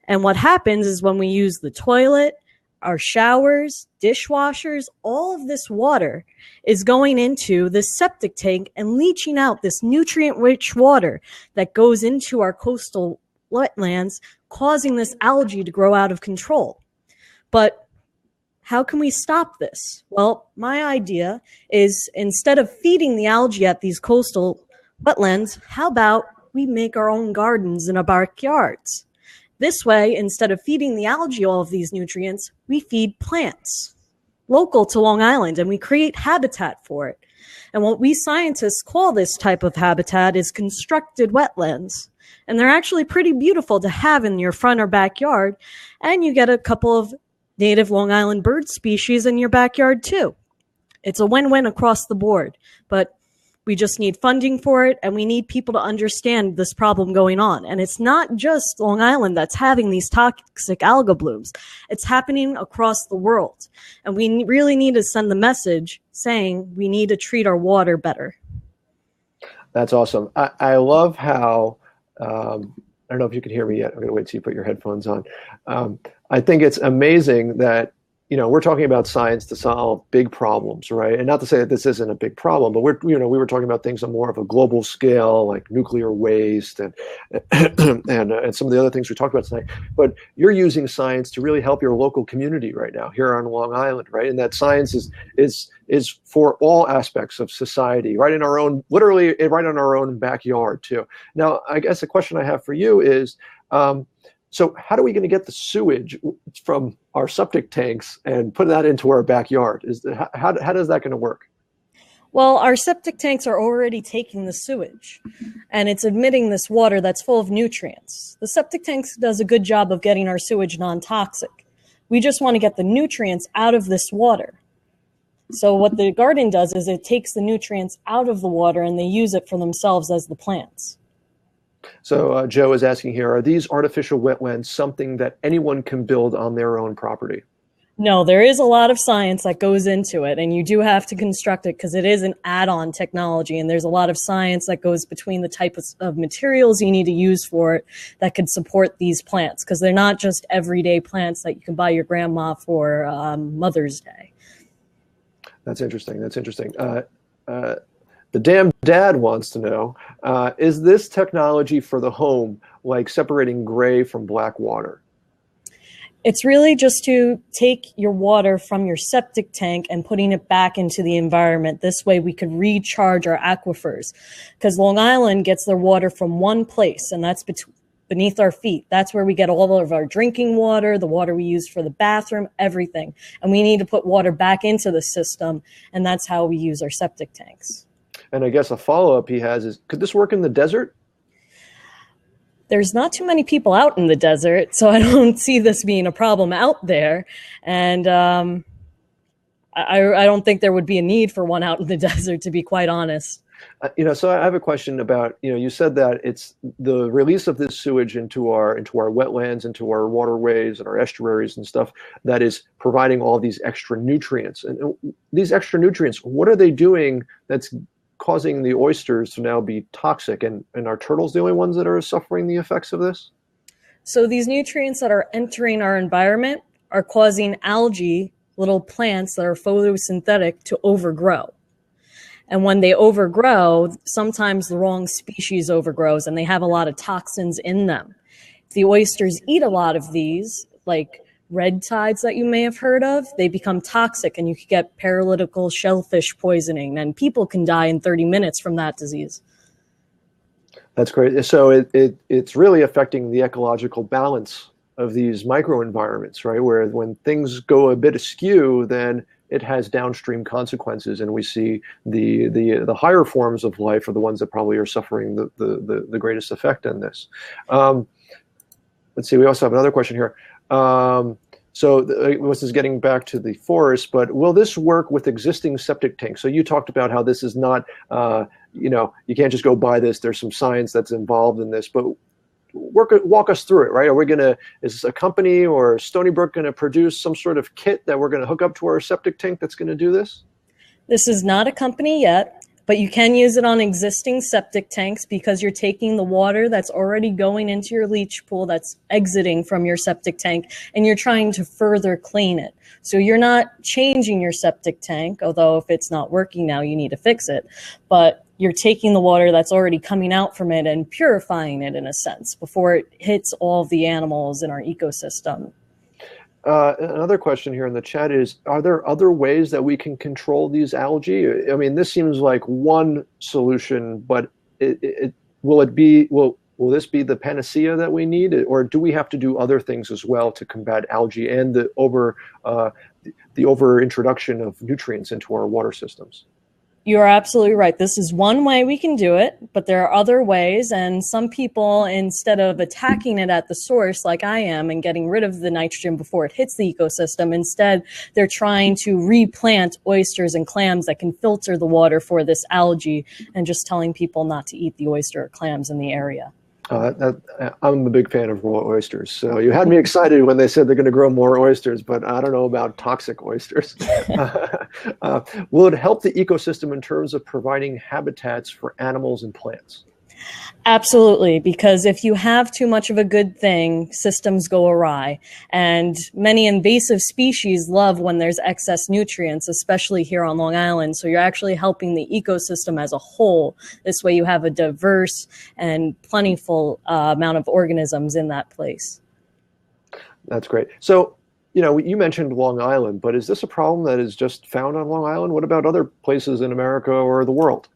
Speaker 9: And what happens is when we use the toilet, our showers, dishwashers, all of this water is going into this septic tank and leaching out this nutrient-rich water that goes into our coastal wetlands, causing this algae to grow out of control. But how can we stop this? Well, my idea is instead of feeding the algae at these coastal wetlands, how about we make our own gardens in our backyards? This way, instead of feeding the algae all of these nutrients, we feed plants local to Long Island, and we create habitat for it. And what we scientists call this type of habitat is constructed wetlands. And they're actually pretty beautiful to have in your front or backyard, and you get a couple of native Long Island bird species in your backyard too. It's a win-win across the board, but we just need funding for it, and we need people to understand this problem going on. And it's not just Long Island that's having these toxic alga blooms. It's happening across the world. And we really need to send the message saying we need to treat our water better.
Speaker 1: That's awesome. I love how, I don't know if you can hear me yet. I'm going to wait till you put your headphones on. I think it's amazing that, we're talking about science to solve big problems, right? And not to say that this isn't a big problem, but we were talking about things on more of a global scale, like nuclear waste and and some of the other things we talked about tonight. But you're using science to really help your local community right now here on Long Island, right? And that science is for all aspects of society, right in our own, literally right in our own backyard too. Now, I guess the question I have for you is, So how are we going to get the sewage from our septic tanks and put that into our backyard? How does that going to work?
Speaker 9: Well, our septic tanks are already taking the sewage, and it's emitting this water that's full of nutrients. The septic tanks does a good job of getting our sewage non-toxic. We just want to get the nutrients out of this water. So what the garden does is it takes the nutrients out of the water and they use it for themselves as the plants.
Speaker 1: So Joe is asking here, are these artificial wetlands something that anyone can build on their own property?
Speaker 9: No, there is a lot of science that goes into it, and you do have to construct it because it is an add-on technology, and there's a lot of science that goes between the type of materials you need to use for it that could support these plants, because they're not just everyday plants that you can buy your grandma for Mother's Day.
Speaker 1: That's interesting. That's interesting. The damn dad wants to know, is this technology for the home like separating gray from black water?
Speaker 9: It's really just to take your water from your septic tank and putting it back into the environment. This way we could recharge our aquifers, because Long Island gets their water from one place, and that's beneath our feet. That's where we get all of our drinking water, the water we use for the bathroom, everything. And we need to put water back into the system, and that's how we use our septic tanks.
Speaker 1: And I guess a follow-up he has is, could this work in the desert?
Speaker 9: There's not too many people out in the desert, so I don't see this being a problem out there. And I don't think there would be a need for one out in the desert, to be quite honest.
Speaker 1: So I have a question about, you said that it's the release of this sewage into our wetlands, into our waterways and our estuaries and stuff that is providing all these extra nutrients. And these extra nutrients, what are they doing that's causing the oysters to now be toxic, and are turtles the only ones that are suffering the effects of this?
Speaker 9: So these nutrients that are entering our environment are causing algae, little plants that are photosynthetic, to overgrow. And when they overgrow, sometimes the wrong species overgrows and they have a lot of toxins in them. If the oysters eat a lot of these, like red tides that you may have heard of, they become toxic and you can get paralytical shellfish poisoning, and people can die in 30 minutes from that disease.
Speaker 1: That's great. So it's really affecting the ecological balance of these microenvironments, right? Where when things go a bit askew, then it has downstream consequences, and we see the higher forms of life are the ones that probably are suffering the greatest effect in this. Let's see, we also have another question here. So this is getting back to the forest, but will this work with existing septic tanks? So you talked about how this is not, you can't just go buy this. There's some science that's involved in this, but walk us through it, right? Is a company or Stony Brook going to produce some sort of kit that we're going to hook up to our septic tank that's going to do this?
Speaker 9: This is not a company yet, but you can use it on existing septic tanks, because you're taking the water that's already going into your leach pool that's exiting from your septic tank, and you're trying to further clean it. So you're not changing your septic tank, although if it's not working now, you need to fix it. But you're taking the water that's already coming out from it and purifying it, in a sense, before it hits all of the animals in our ecosystem.
Speaker 1: Another question here in the chat is, are there other ways that we can control these algae? I mean, this seems like one solution, but will this be the panacea that we need, or do we have to do other things as well to combat algae and the over introduction of nutrients into our water systems?
Speaker 9: You're absolutely right. This is one way we can do it, but there are other ways. And some people, instead of attacking it at the source like I am and getting rid of the nitrogen before it hits the ecosystem, instead they're trying to replant oysters and clams that can filter the water for this algae, and just telling people not to eat the oyster or clams in the area.
Speaker 1: I'm a big fan of raw oysters. So you had me excited when they said they're going to grow more oysters, but I don't know about toxic oysters. Will it help the ecosystem in terms of providing habitats for animals and plants?
Speaker 9: Absolutely, because if you have too much of a good thing, systems go awry. And many invasive species love when there's excess nutrients, especially here on Long Island. So you're actually helping the ecosystem as a whole. This way you have a diverse and plentiful amount of organisms in that place.
Speaker 1: That's great. So, you mentioned Long Island, but is this a problem that is just found on Long Island? What about other places in America or the world?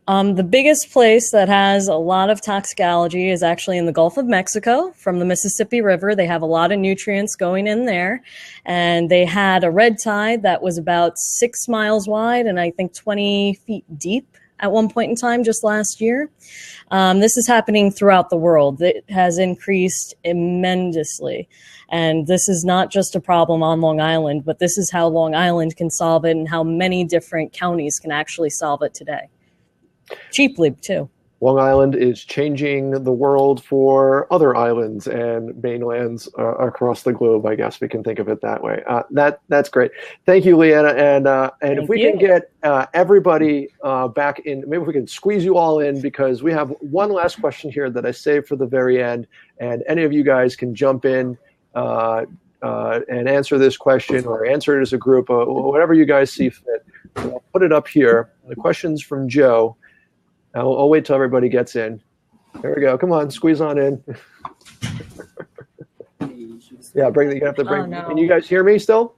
Speaker 9: The biggest place that has a lot of toxic algae is actually in the Gulf of Mexico from the Mississippi River. They have a lot of nutrients going in there. And they had a red tide that was about 6 miles wide and I think 20 feet deep at one point in time just last year. This is happening throughout the world. It has increased immensely. And this is not just a problem on Long Island, but this is how Long Island can solve it and how many different counties can actually solve it today. Cheaply, too.
Speaker 1: Long Island is changing the world for other islands and mainlands across the globe, I guess we can think of it that way. That's great. Thank you, Leanna. And if we can get everybody back in, maybe we can squeeze you all in, because we have one last question here that I saved for the very end. And any of you guys can jump in and answer this question or answer it as a group, whatever you guys see fit. So I'll put it up here. The question's from Joe. I'll wait till everybody gets in. There we go. Come on, squeeze on in. Yeah, you have to bring.
Speaker 9: Oh, no.
Speaker 1: Can you guys hear me still?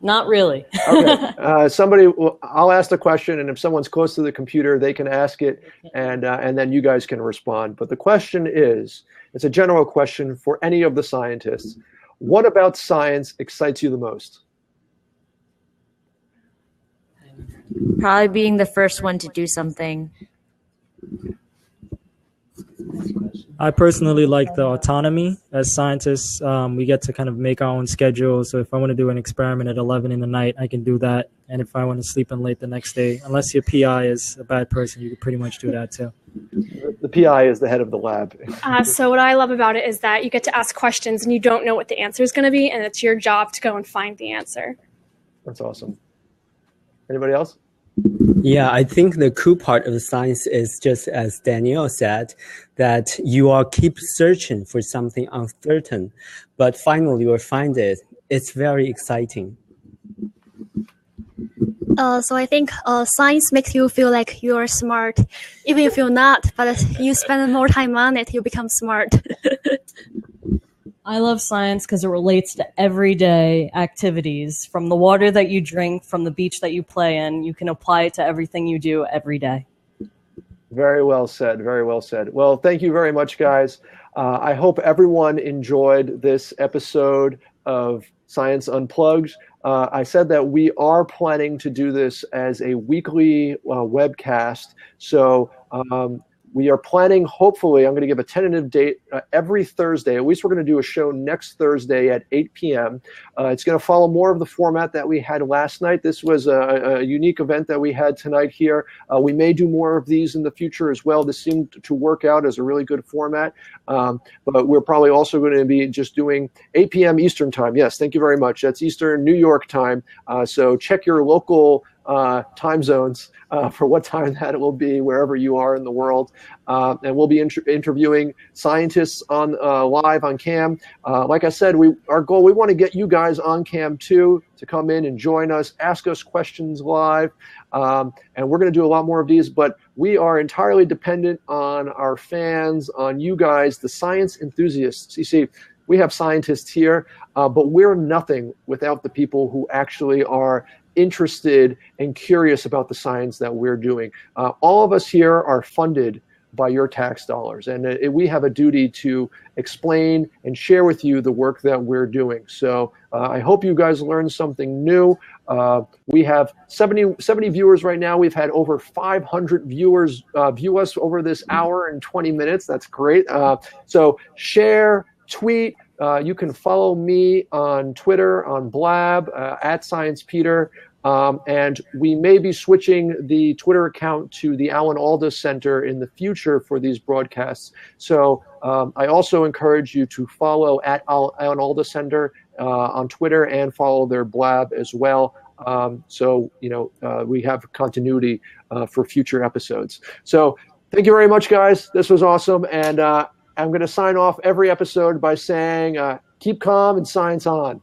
Speaker 9: Not really.
Speaker 1: Okay. I'll ask the question, and if someone's close to the computer, they can ask it, and then you guys can respond. But the question is, it's a general question for any of the scientists. What about science excites you the most?
Speaker 4: Probably being the first one to do something.
Speaker 6: I personally like the autonomy. As scientists, we get to kind of make our own schedule. So if I want to do an experiment at 11 in the night, I can do that. And if I want to sleep in late the next day, unless your PI is a bad person, you can pretty much do that too.
Speaker 1: The PI is the head of the lab.
Speaker 3: So what I love about it is that you get to ask questions and you don't know what the answer is going to be, and it's your job to go and find the answer.
Speaker 1: That's awesome. Anybody else?
Speaker 5: Yeah, I think the cool part of the science is just as Danielle said, that you all keep searching for something uncertain, but finally you will find it. It's very exciting.
Speaker 8: So I think science makes you feel like you're smart, even if you're not, but you spend more time on it, you become smart.
Speaker 9: I love science because it relates to everyday activities. From the water that you drink, from the beach that you play in, you can apply it to everything you do every day.
Speaker 1: Very well said. Very well said. Well, thank you very much, guys. I hope everyone enjoyed this episode of Science Unplugged. I said that we are planning to do this as a weekly webcast. So we are planning, hopefully, I'm going to give a tentative date every Thursday. At least we're going to do a show next Thursday at 8 p.m. It's going to follow more of the format that we had last night. This was a unique event that we had tonight here. We may do more of these in the future as well. This seemed to work out as a really good format. But we're probably also going to be just doing 8 p.m. Eastern time. Yes, thank you very much. That's Eastern New York time. So check your local time zones for what time that will be wherever you are in the world. And we'll be interviewing scientists on live on cam. Like I said, our goal, we want to get you guys on cam too, to come in and join us, ask us questions live. And we're going to do a lot more of these, but we are entirely dependent on our fans, on you guys, the science enthusiasts. You see, we have scientists here, but we're nothing without the people who actually are interested and curious about the science that we're doing. All of us here are funded by your tax dollars, and we have a duty to explain and share with you the work that we're doing. So I hope you guys learned something new. We have 70 viewers right now. We've had over 500 viewers view us over this hour and 20 minutes. That's great. So share, tweet. You can follow me on Twitter, on Blab, at SciencePeter. And we may be switching the Twitter account to the Alda Center in the future for these broadcasts. So I also encourage you to follow at Alda Center on Twitter and follow their Blab as well. So, we have continuity for future episodes. So thank you very much, guys. This was awesome. And I'm going to sign off every episode by saying, keep calm and science on.